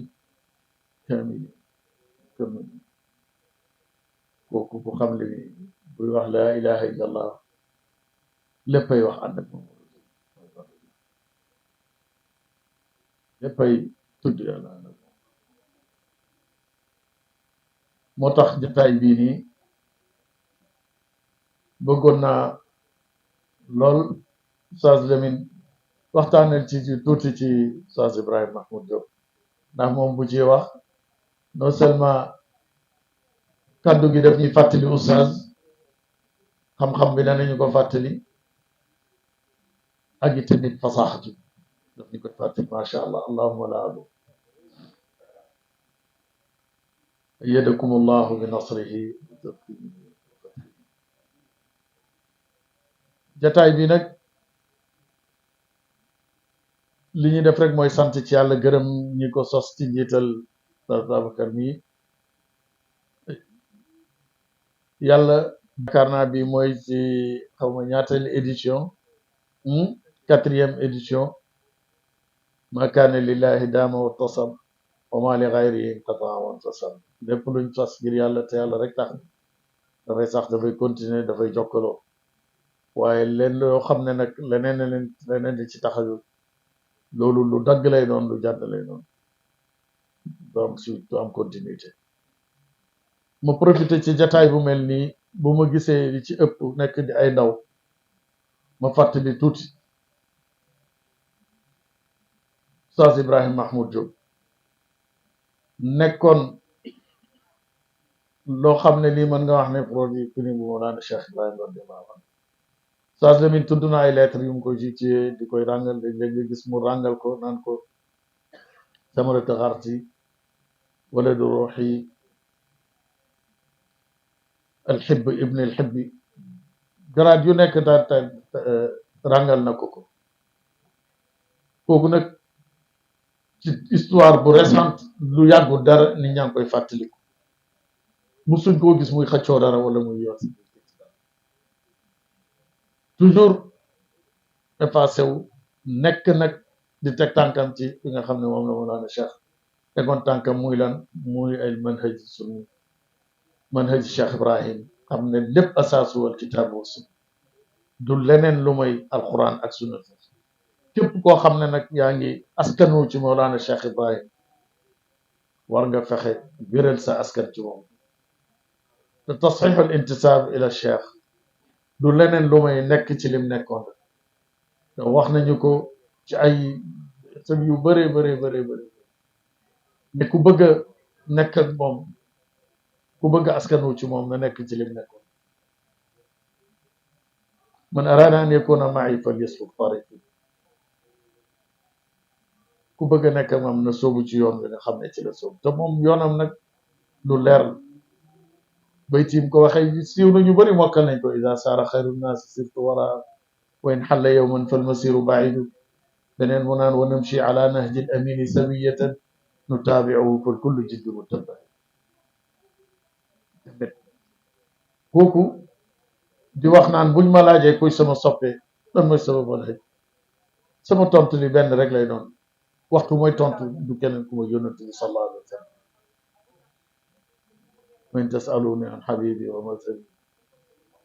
kamilin kooku ku xam li buy wax laa ilaha illa allah léppay wax ànd ak moom léppay tudd yàlla ànd ak moom moo tax jotaay bii nii bëggoon naa lool Oustaz Lamine waxtaanal ci tuuti ci Oustaz Ibrahima Mahmoud Diop ndax moom bu ci wax non seulement kàddu gi daf ñuy fàttali Oustaz xam-xam bi danañu ko fàttali ak it tamit fasaxatu daf ñu ko fàttali macha allah allahumma la alu ayyadakum allahu bi nasrihi jataay bi nag li ñu def rek mooy sant ci yàlla gërëm ñi ko sos ci njiital Babacar mi yàlla yaakaar naa bi mooy ci xaw ma ñaateelu édition 4e édition ma kaane lillahi daama wa tasam wa ma li xayrihi inqataa wa tasam lépp luñ sos ngir yàlla te yàlla rek tax dafay sax dafay continuer dafay jokkaloo waaye leen loo xam ne nag leneen di ci taxaju loolu lu dagg lay doon lu jàdd lay doon du am continuité ma profité ci jataay bu mel nii bu ma gisee li ci ëpp nekk di ay ndaw ma fàttali tuuti Oustaz Ibrahima Mahmoud Diop nekkoon loo xam ne lii mën nga wax ne produit fini bu Mawlana Cheikh Ibrahima radiyallahu anhu Oustaz Lamine tudd na ay lettres yu mu ko ci di koy ràngal léeg-léeg nga gis mu ràngal ko naan ko samarata xarti wala du ruuxi alxib ibn alxibbi garaat yu nekk daal ràngal na ko kooku nag ci histoire bu récente lu yàggul dara nit ñaa ngi koy fàttaliku musuñ koo gis muy xëccoo dara wala muy yor toujours effacé wu nekk nag di teg tànkam ci li nga xam ne moom la Mawlana Cheikh tegoon tànkam muy lan muy ay manhaj sunni manhaj Cheikh Ibrahim xam ne lépp asaasu wal kitaab wa sunna du leneen lu may alquran ak sunna képp koo xam ne nag yaa ngi askanu ci Mawlana Cheikh Ibrahim war nga fexe wéral sa askan ci moom te tasxix al intisaab ila Cheikh du leneen lu may nekk ci lim nekkoon te wax nañu ko ci ay sëb yu bëree bëree bëree bëri ne ku bëgg a nekk ak moom ku bëgg a askanu ci moom na nekk ci lim nekkoon man araada an yakuna ma'i falyasluk tariqi ku bëgg a nekk ak moom na soobu ci yoon bi nga xam ne ci la soobu te moom yoonam nag lu leer baytiim ko waxee siiw na ñu bëri mokkal nañ ko ida saara xayru nnaasi sirtu wara wa in xalla yowman falmasiru baidu beneen mu naan wa namshi ala nahji al amini sawiyatan nutaabiuhu fal kullu jiddu mutabba kooku di wax naan buñ ma laajee kuy sama soppe lan mooy sama manhaj sama tontu li benn rek lay doon waxtu mooy tontu du keneen ku ma yónnante bi sallallahu alayhi wa sallam wa in tasaluni an habibi wa mazhabi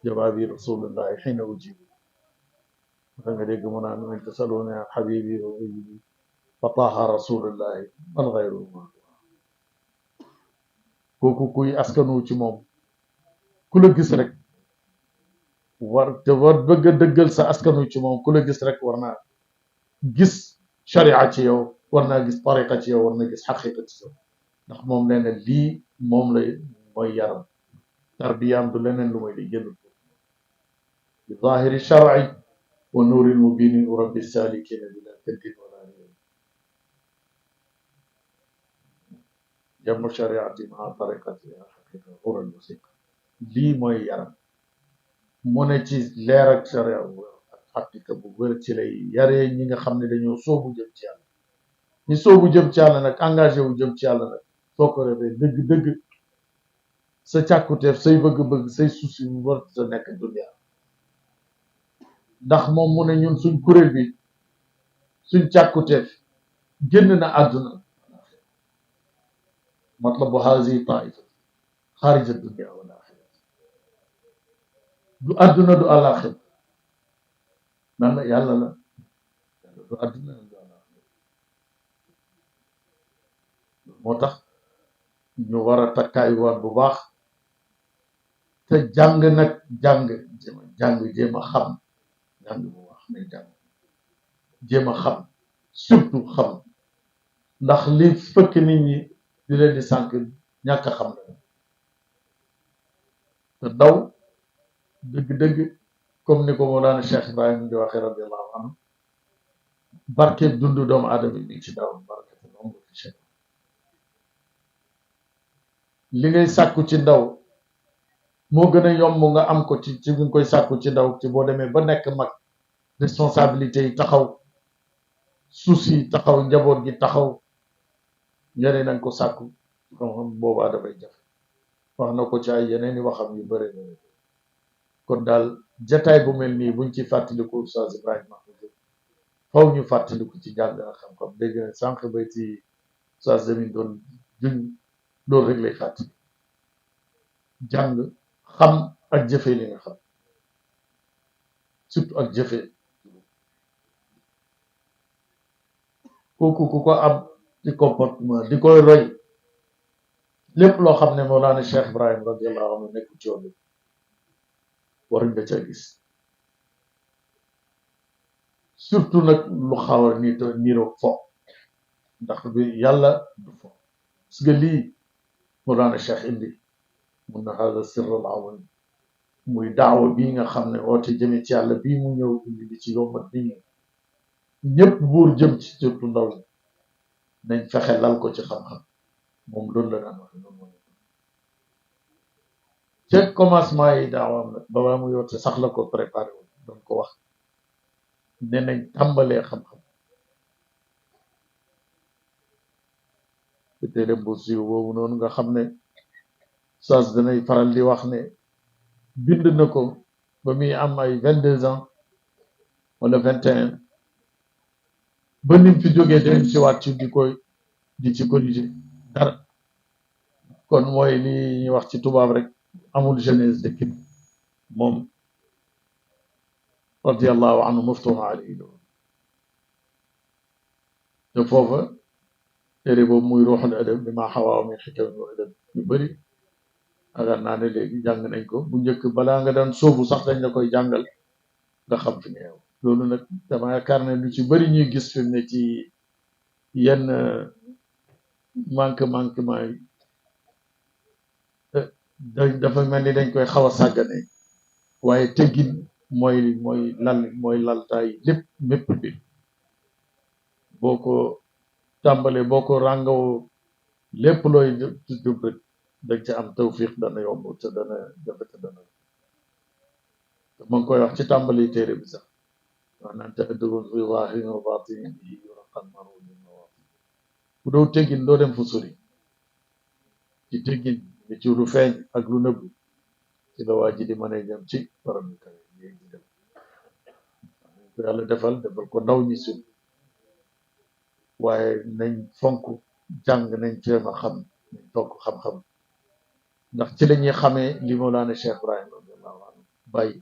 jawaabi rasulillahi xiina ujibu da nga dégg mu naan wa in tasaluni an habibi wa mazhabi fa taaha rasulillahi man gayru ma kooku kuy askanu ci moom ku la gis rek war bëgg a dëggal sa askanu ci moom ku la gis rek war naa gis sharia ci yow war naa gis tariqa ci yow war na gis xaqiqa ci yow ndax moom nee na lii moom lay mooy yaram tarbiyaam du leneen lu mooy di génn bi zahiri shar'i wa nuurin mubinin urabbi salikina bila kaddin wala riya jamu shariati maa tariqati xaqiqa ural musiqa lii mooy yaram mu ne ci leer ak sharia ak xaqiqa bu wér ci lay yaree ñi nga xam ne dañoo soobu jëm ci yàlla ñi soobu jëm ci yàlla nag engagé wu jëm ci yàlla nag soo ko refee dëgg-dëgg sa càkkuteef say bëgg-bëgg say souci mu war sa nekk dunya ndax moom mu ne ñun suñ kuréel bi suñ càkkuteef génn na àdduna matlabu hazihi taifa xaarija dunya wal axira du àdduna du àlaxir nan la yàlla la du àdduna du àlaxir moo tax ñu war a takkaayuwaat bu baax te jàng nag jàng jéem a xam jàng bu baax nañ jàng jéem a xam surtout xam ndax li fëkk nit ñi di leen di sànq ñàkk a xam la te daw dëgg-dëgg comme ni ko Mawlana Cheikh Ibrahim di waxee radiallahu anhu barkeeb dundu doomu aadama bi ci daw barkeeb moom fi Cheikh li ngay sàkku ci ndaw moo gën a yomb nga am ko ci bi nga koy sàkku ci ndaw ci boo demee ba nekk mag responsabilité yi taxaw souci yi taxaw njaboot gi taxaw ñeneen nañ ko sàkku xam boobaa dafay jafe wax na ko ci ay yeneen i waxam yu bëri na kon daal jataay bu mel nii buñ ci fàttaliku Oustaz Ibrahima faw ñu fàttaliku ci jàng ak xam-xam dégg na sànq bay ci Oustaz Lamine doon juñ loolu rek lay fàttali jàng xam ak jëfe li nga xam surtout ak jëfe kooku ku ko am ci comportement di koy roy lépp loo xam ne Mawlana Cheikh Ibrahim radiallahu anhu nekk ci yoon bi war nga ca gis surtout nag lu xaw a niroog fo ndax bi yàlla du fo parce que lii Mawlana Cheikh indi mun na hada sirr al azim muy daawa bii nga xam ne woote jëme ci yàlla bii mu ñëw indi di ci yombat nit ñi ñëpp buur jëm ci surtout ndaw ñi nañ fexe lal ko ci xam-xam moom loolu la daan wax loolu mooy ca commencement yi daawaam nag ba mu yoote sax la ko préparé woon doon ko wax ne nañ tàmbalee xam-xam te téeréem bu siiw boobu noonu nga xam ne saas danay faral di wax ne bind na ko ba muy am ay 22 ans wala 21 ba nim fi jógee dem si waat ci di ci corriger dara kon mooy li ñuy wax ci tubaab rek amul jeunesse d'équipe moom radiallahu anhu muftuha alayhi loolu te foofa téere boobu muy ruuxul adab bi maa xawaa min xikam wa adab yu bëri agar naa ne léegi jàng nañ ko bu njëkk balaa nga daan sóobu sax dañ la koy jàngal nga xam fi nga yow loolu nag dama yaakaar ne lu ci bëri ñuy gis fi mu ne ci yenn manquement yi dafa mel ni dañ koy xaw a sàggane waaye teggin mooy laltaay lépp mépp bi boo ko tàmbalee boo ko ràngawoo lépp looy jub rek dañ ca am tawfiq dana yomb te dana jafe te dana te ma ngi koy wax ci tàmbali téere bi sax wax naan te addubun fi zahirin wa batinin bihi yuraqan maru min mawati bu doo teggin doo dem fu sori ci teggin ni ci lu feeñ ak lu nëbb ci la waa ji di mën a jëm ci borom bi kawe yéeg di dem ko yàlla defal ko ndaw ñi suñ waaye nañ fonk jàng nañ jéem a xam nañ fonk xam-xam ndax ci la ñuy xamee li Mawlana Cheikh Ibrahim radiyallahu anhu bàyyi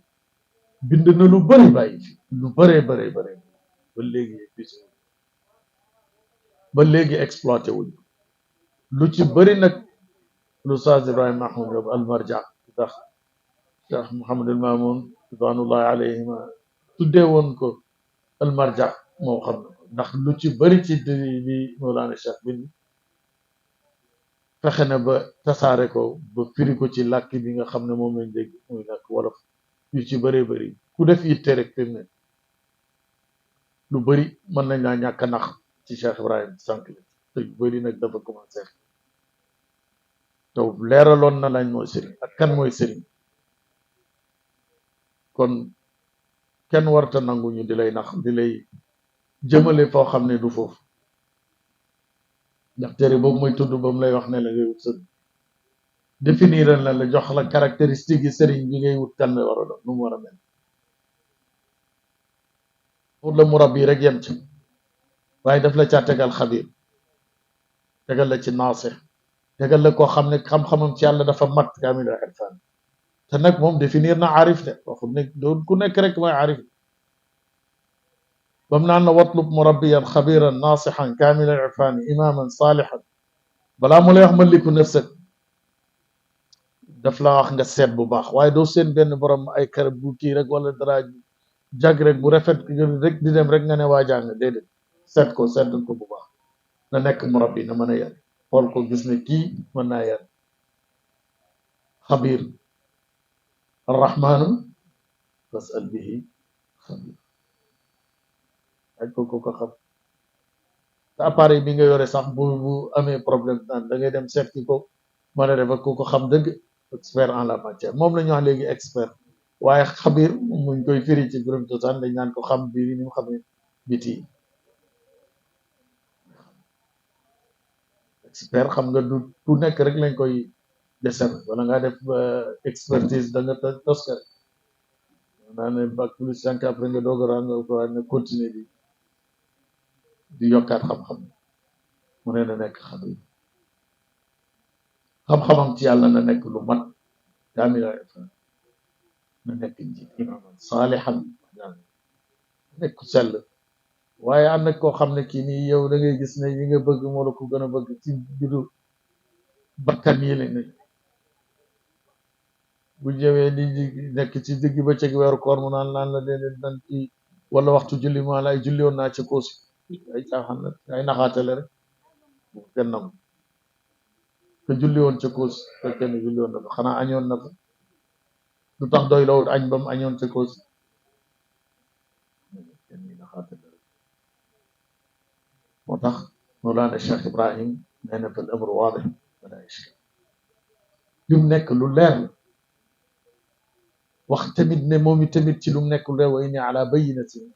bind na lu bëri bàyyi fi lu bëree bëree bëri ba léegi bisu ba léegi exploité wuñ lu ci bëri nag lu Oustaz Ibrahim Mahmoud Diop al-Marja ndax Cheikh Mouhamed El Mamoun ridwanullahi alayhima tuddee woon ko al-Marja moo xam na ndax lu ci bëri ci li Mawlana Cheikh bind fexe na ba tasaare ko ba firi ko ci làkk bi nga xam ne moom lañ dégg muy làkk wolof yu ci bëree bëri ku def yitte rek fi mu ne lu bëri mën nañ laa ñàkk a nax ci Cheikh Ibrahim sànq la te yu bëri nag dafa commencé taw leeraloon na lañ mooy sëriñ ak kan mooy sëriñ kon kenn warta nangu ñu di lay nax di lay jëmale foo xam ne du foofu ndax téere boobu mooy tudd ba mu lay wax ne la ngay wut sëriñ définir la jox la caractéristique yi sëriñ bi ngay wut kan la war a doon nu mu war a mel pour la murabbi rek yem ci waaye daf la caa tegal xabir tegal la ci naasix tegal la koo xam ne xam-xamam ci yàlla dafa mat kaamil irfan te nag moom définir na arif de waxu ne doon ku nekk rek mooy arif bam naan na watlub murabbiyan xabiran naasixan kaamil irfan imaman saalixan balaa mu lay wax maliku nafsak daf la wax nga seet bu baax waaye doo seen benn borom ay kër bu kii rek wala dara jag rek bu rafet rek di dem rek nga ne waa jàng déedéet seetal ko bu baax na nekk murabbi na mën a yar xool ko gis ne kii mën naa yar xabir arrahmanu fasal bihi xabir aj ko xam te appareil bi nga yore sax bu amee problème daan da ngay dem seet ki ko mën a def ak ko xam dëgg expert en la matière moom la ñu wax léegi expert waaye xabir muñ koy firi ci birum cosaan dañ naan ko xam biir ni mu xamee biti expert xam nga du nekk rek lañ koy décerner wala ngaa def expertise da nga toskar naa ne bac plus 5 après nga doog a ràng ko ne continuer di yokkaat xam-xam mu ne na nekk xabir xam-xamam ci yàlla na nekk lu mat kaamila na nekk njiit imaaman saalixan na nekk sell waaye am na koo xam ne kii nii yow da ngay gis ne yi nga bëgg moo la ko gën a bëgg ci biiru bakkan yi lañ nekk bu ñëwee di nekk ci digg bëccëg weeru koor mu naan la déedéet dan ci wala waxtu julli mu la ay julli woon naa ci koosi ay caaxaan la ay naxaatale rek bu kenn nam te julli woon ca koosi te kenn julli woon na fa xanaa añoon na fa lu tax doy lawul añ ba mu añoon ca koosi kenn yi naxaatale rek moo tax Mawlana Cheikh Ibrahim nee na fal amru waadih wala ishkal li mu nekk lu leer la wax tamit ne moom i tamit ci lu mu nekk lu leer wa inni ala bayyinatin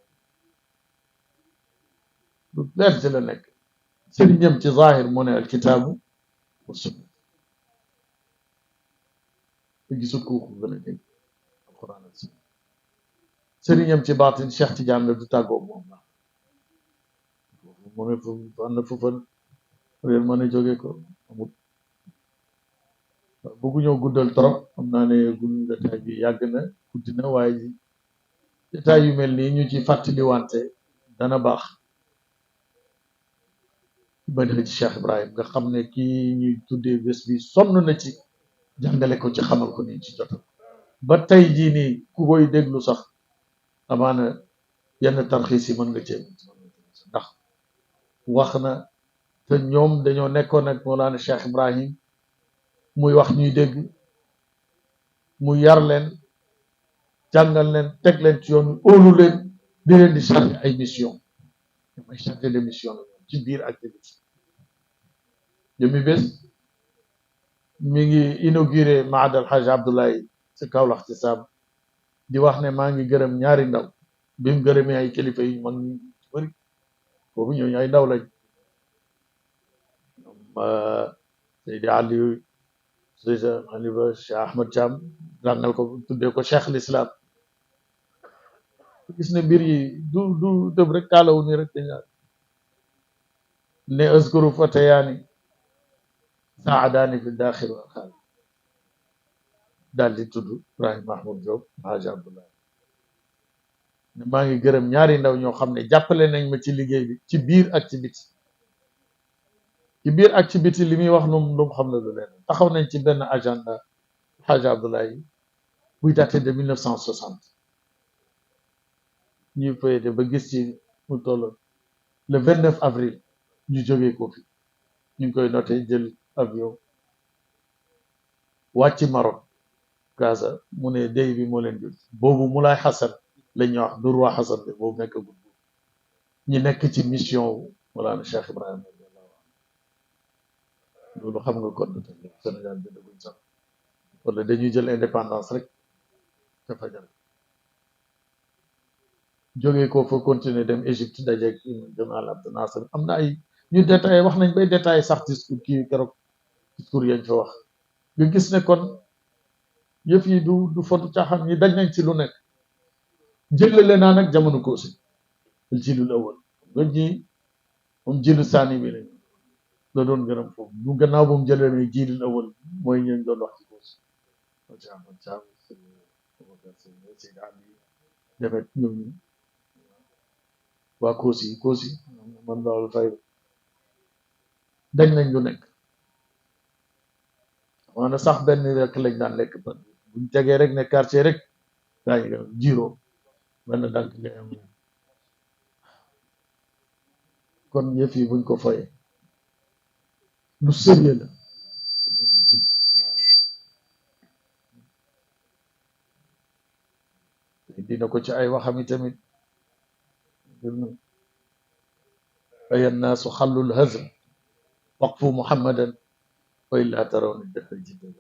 lu leer ci la nekk sëriñam ci zahir mu ne alkitaabu wa sunna te gisul ko gën a dégg alquran ak sunna sëriñam ci baatin Cheikh Tidiane la du tàggoo moom la mu ne fu am na fufan réer mën a jóge ko amul bëggu ñëw guddal trop xam naa ne détail bi yàgg na guddi na waaye détail yu mel nii ñu ci fàttali wante dana baax bëri na ci Cheikh Ibrahim nga xam ne kii ñuy tuddee bés bi sonn na ci jàngale ko ci xamal ko nii ci jotal ba tey jii nii ku koy déglu sax amaana yenn tarxiis yi mën nga cee ndax wax na te ñoom dañoo nekkoon ak Mawlana Cheikh Ibrahim muy wax ñuy dégg mu yar leen jàngal leen teg leen ci yoon óolu leen di leen di chargé ay mission damay chargé de mission la ci biir activité jëmi bés mi ngi inauguré Maad al Haj Abdoulaye ci Kaolack ci saab di wax ne maa ngi gërëm ñaari ndaw bi mu gërëmee ay kilifa yi mag ñi bëri foofu ñooñu ay ndaw lañ Seydi Aliou Seydi Khalifa Cheikh Ahmad Thiam jàngal ko tuddee ko Cheikh l'Islam gis ne mbir yi du tëb rek kaalawu ni rek dañaa ne askuru fatayaani saadaani fi daaxil wal xaal daal di tudd Ibrahim Mahmoud Diop Haji Abdoulaye ne maa ngi gërëm ñaari ndaw ñoo xam ne jàppale nañ ma ci liggéey bi ci biir ak ci biti ci biir ak ci biti li muy wax lu mu xam ne lu leen taxaw nañ ci benn agenda Haji Abdoulaye buy daté de 1960 ñuy fayete ba gis ci mu toll le 29 avril ñu jógee ko fi ñu ngi koy noté jël avion wàcc Maroc Gaza mu ne dey bi moo leen jël boobu Moulay Hassan la ñuy wax du roi Hassan de boobu nekk gud ñi nekk ci mission wu Mawlana Cheikh Ibrahima loolu xam nga kon Sénégal jëndaguñ sax wala dañuy jël indépendance rek te fajal jógee ko fa continuer dem Égypte dajeeg Jamal Abdel Nasser am na ay ñu détaillé wax nañ bay détaillé sax discours kii keroog discours yañ fa wax nga gis ne kon yëf yi du fotu caaxaan ñi dañ nañ ci lu nekk jëlale naa nag jamono Kossy jilul awal nga ñi moom jilu saani bi lañ la doon gërëm foofu bu gannaaw bu mu jëlee ne jilul awal mooy ñeen doon wax ci Kossy demet ñooñu waa Kossy man loolu fay dañ nañ lu nekk maana sax benn rek lañ daan lekk ban buñ tegee rek ne quartier rek gaa yi jiro benn dànk ngay am kon yëf yi buñ ko foye lu sérieux la dina ko ci ay waxam yi tamit ay annaasu xallul hazm waqfu muhammadan wa illaa tarawni dahra jiddan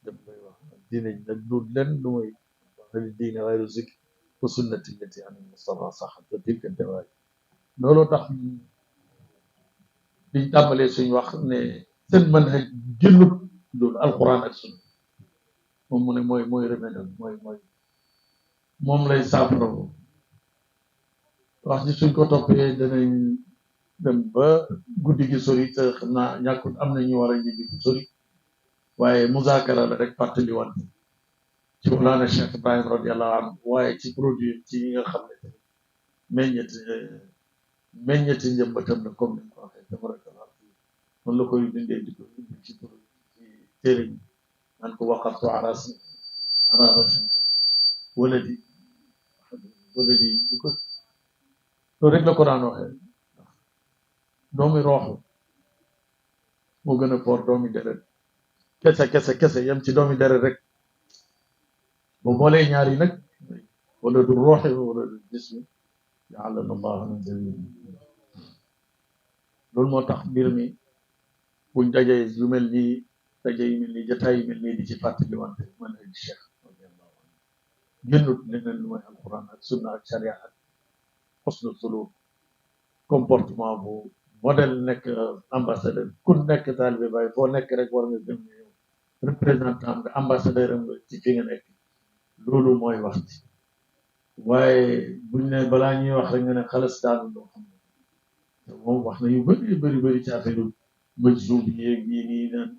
dem koy wax diine nag du len lu muy li diine xayru zikr wa sunnati allati an mustafa saxat wa tilka dawaay looloo tax biñ tàmbalee suñ wax ne seen mën a jëllut loolu alquran ak sunna moom mu ne mooy remède mooy moom lay saafara wax ji suñ ko toppee danañ dem ba guddi gi sori te xam naa ñàkkut am na ñu war a ñibbi gi sori waaye muzaakara la rek fàttali wan ci Mawlana Cheikh Ibrahim radiallahu anhu waaye ci produit ci ñi nga xam ne meññeti njëmbatam la comme ni ko waxee tabarakallah noonu la koy dindee di ko indi ci téere yi naan ko waqaftu aras waladi di ko loolu rek la ko daan waxee doomi rooxu moo gën a poor doomi deret kese yem ci doomi deret rek ba boolee ñaar yi nag wala du rooxi wala du jismi ja'alana allah min jamiil loolu moo tax mbir mi buñ dajee yu mel nii daje yu mel nii jataay yu mel nii di ci fàttali wante man ay cheikh radiyallahu anhu génnut leneen lu mooy alquran ak sunna ak sharia ak xusnu suluk comportement bu modèle nekk ambassadeur ku nekk taalibe Baay foo nekk rek war nga gëm ne yow représentant nga ambassadeur am nga ci fi nga nekk loolu mooy wax ci waaye buñ ne balaa ñuy wax rek nga ne xalas daanu loo xam ne moom wax na yu bëri ci affaire majzub yeeg yi nii naan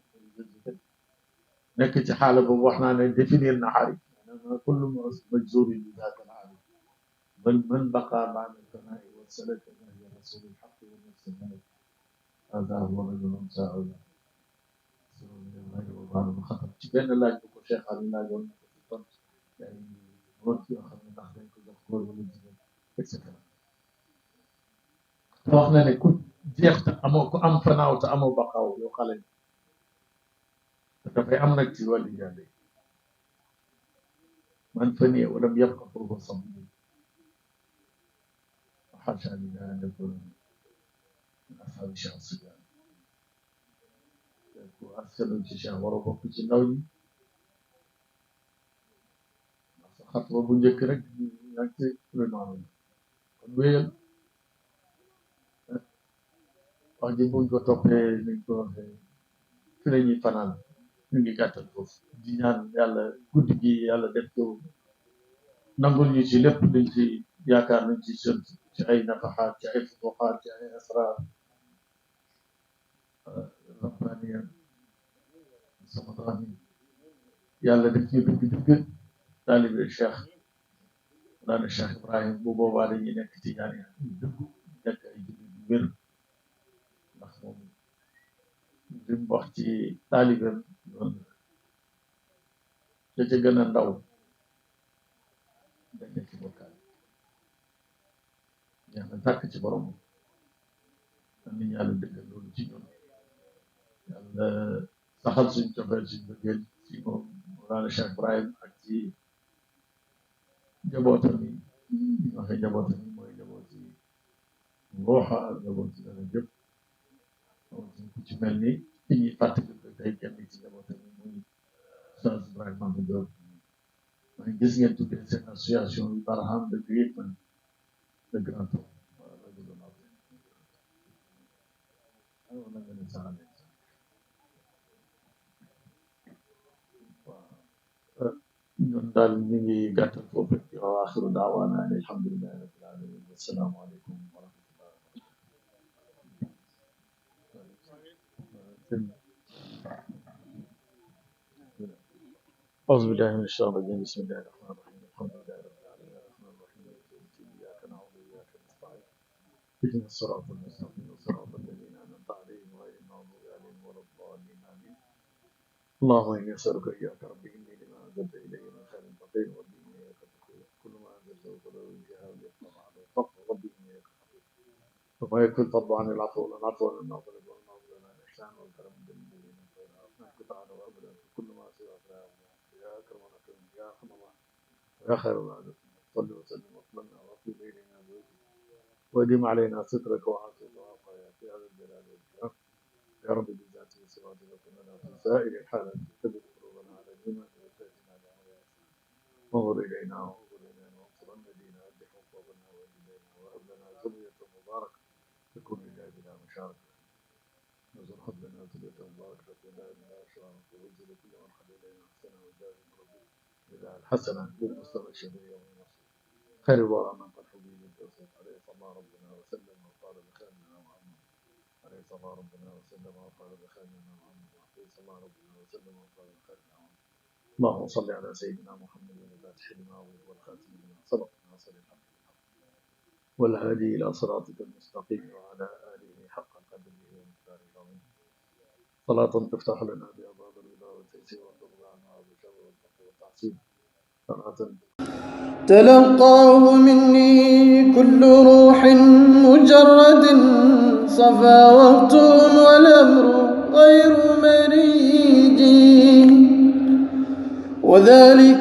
nekk ci xaala boobu wax naa ne définir na xaari kullu majzubin bi daaka al bal man baqa ba'da al-fanaa'i wa salaka nahja rasuli al-haqqi wa nafsi al-malak hada huwa rajulun saa'ida ci benn laaj bu ko Cheikh Ali laajoon na ko ci tontu ay góor yoo xam ne ndax dañ ko jox góor wala jigéen et cetera wax na ne ku jeex te amoo ku am fanaaw te amoo baqaaw yow xale bi dafay am nag ci wàllu yàlla man faniya walam yabqa fawqa sabili xaasha lillah an yakuna min ashaabi Cheikh Sidiane ku askanu ci Cheikh war a bokk ci ndaw ñi ndax sa xat ba bu njëkk rek yaa ngi ci lu noonu kon wéyal wax ji buñ ko toppee niñ ko waxee fi la ñuy fanaan ñu ngi gàttal foofu di ñaan yàlla guddi gi yàlla def ko nangul ñu ci lépp luñ ci yaakaar luñ ci sënt ci ay nafaxaat ci ay futuxaat ci ay asraar rabbaniya samadaani yàlla def ñu dëgg taalibe Cheikh daana Cheikh Ibrahim bu boobaa dañuy nekk ci ñaan ya dëgg nekk ay jullit yu wér ndax moom li mu wax ci taalibeem noonu ca gën a ndaw dañ nekk ci bokkaale ñaan na tàkk ci borom am nañu yàlla dëggal loolu ci ñun yàlla saxal suñ cofeel suñ bëggeel ci moom Mawlana Cheikh Ibrahim ak ci njabootam yi ñu waxee njabootam yi mooy njaboot yi ruuxa ak njaboot yi dana jëpp ku ci mel ni ki ñuy fàttali ko tey kenn ci njabootam yi muy Oustaz Ibrahima Mahmoud Diop mooy gis ngeen tuddee seen association yi Barham de Great Man de Grand Homme ñun daal ñu ngi gàttal foofu rek wa axiru daawaana an alhamdulillahi rabbil alamin wassalaamu aleykum wa rahmatullah أعوذ بالله من الشيطان الرجيم بسم الله الرحمن الرحيم الحمد لله رب العالمين الرحمن الرحيم مالك يوم الدين إياك نعبد وإياك نستعين اهدنا الصراط المستقيم صراط الذين أنعمت عليهم غير المغضوب عليهم ولا الضالين آمين اللهم إني أسألك إياك ربي إني لما أنزلت إلي من خير فقير ربي إني إليك فقير كل ما أنزلته فله انتهاء يطلب عليه فقر ربي إني إليك فقير وما يكفي الفضل عن العفو ولا العفو ولا الناظر والناظر لنا الإحسان والكرم بالمدين قطعنا وأبدا كل ما سواك يا أكرم الأكرمين يا أرحم الله ويا خير العالمين صل وسلم وأطلنا وأطلب إلينا بوجهك وأدم علينا سترك وعافيك وعافيك يا ذا الجلال والإكرام يا رب بذاته وصفاته وكلنا في سائر الحالات ثبت قلوبنا على الإيمان وتأتنا لأمر وانظر إلينا وانصر الذين أدح حقوقنا وإلينا وهب لنا ذرية مباركة تكون لله بلا مشاركة نزل حبنا ذرية مباركة تكون لله بلا مشاركة ووجد كل من خلى إلينا حسنا وجازم ربي إلى الحسنة بالمستوى الشفيع والنصر خير الورى من قد حبيب التوسط عليه صلى ربنا وسلم وقال بخيرنا محمد عليه صلى ربنا وسلم وقال بخيرنا محمد عليه صلى ربنا وسلم وقال بخيرنا محمد اللهم صل على سيدنا محمد الفاتح لما أغلق والخاتم لما سبق ناصر الحق بالحق والهادي إلى صراطك المستقيم وعلى آله حق قدره ومقداره العظيم صلاة تفتح لنا بأبواب الرضا والتيسير والضر عنا وبالشر والفقر والتعصيب صلاة تلقاه مني كل روح مجرد صفا وقت والأمر غير مريج وذلك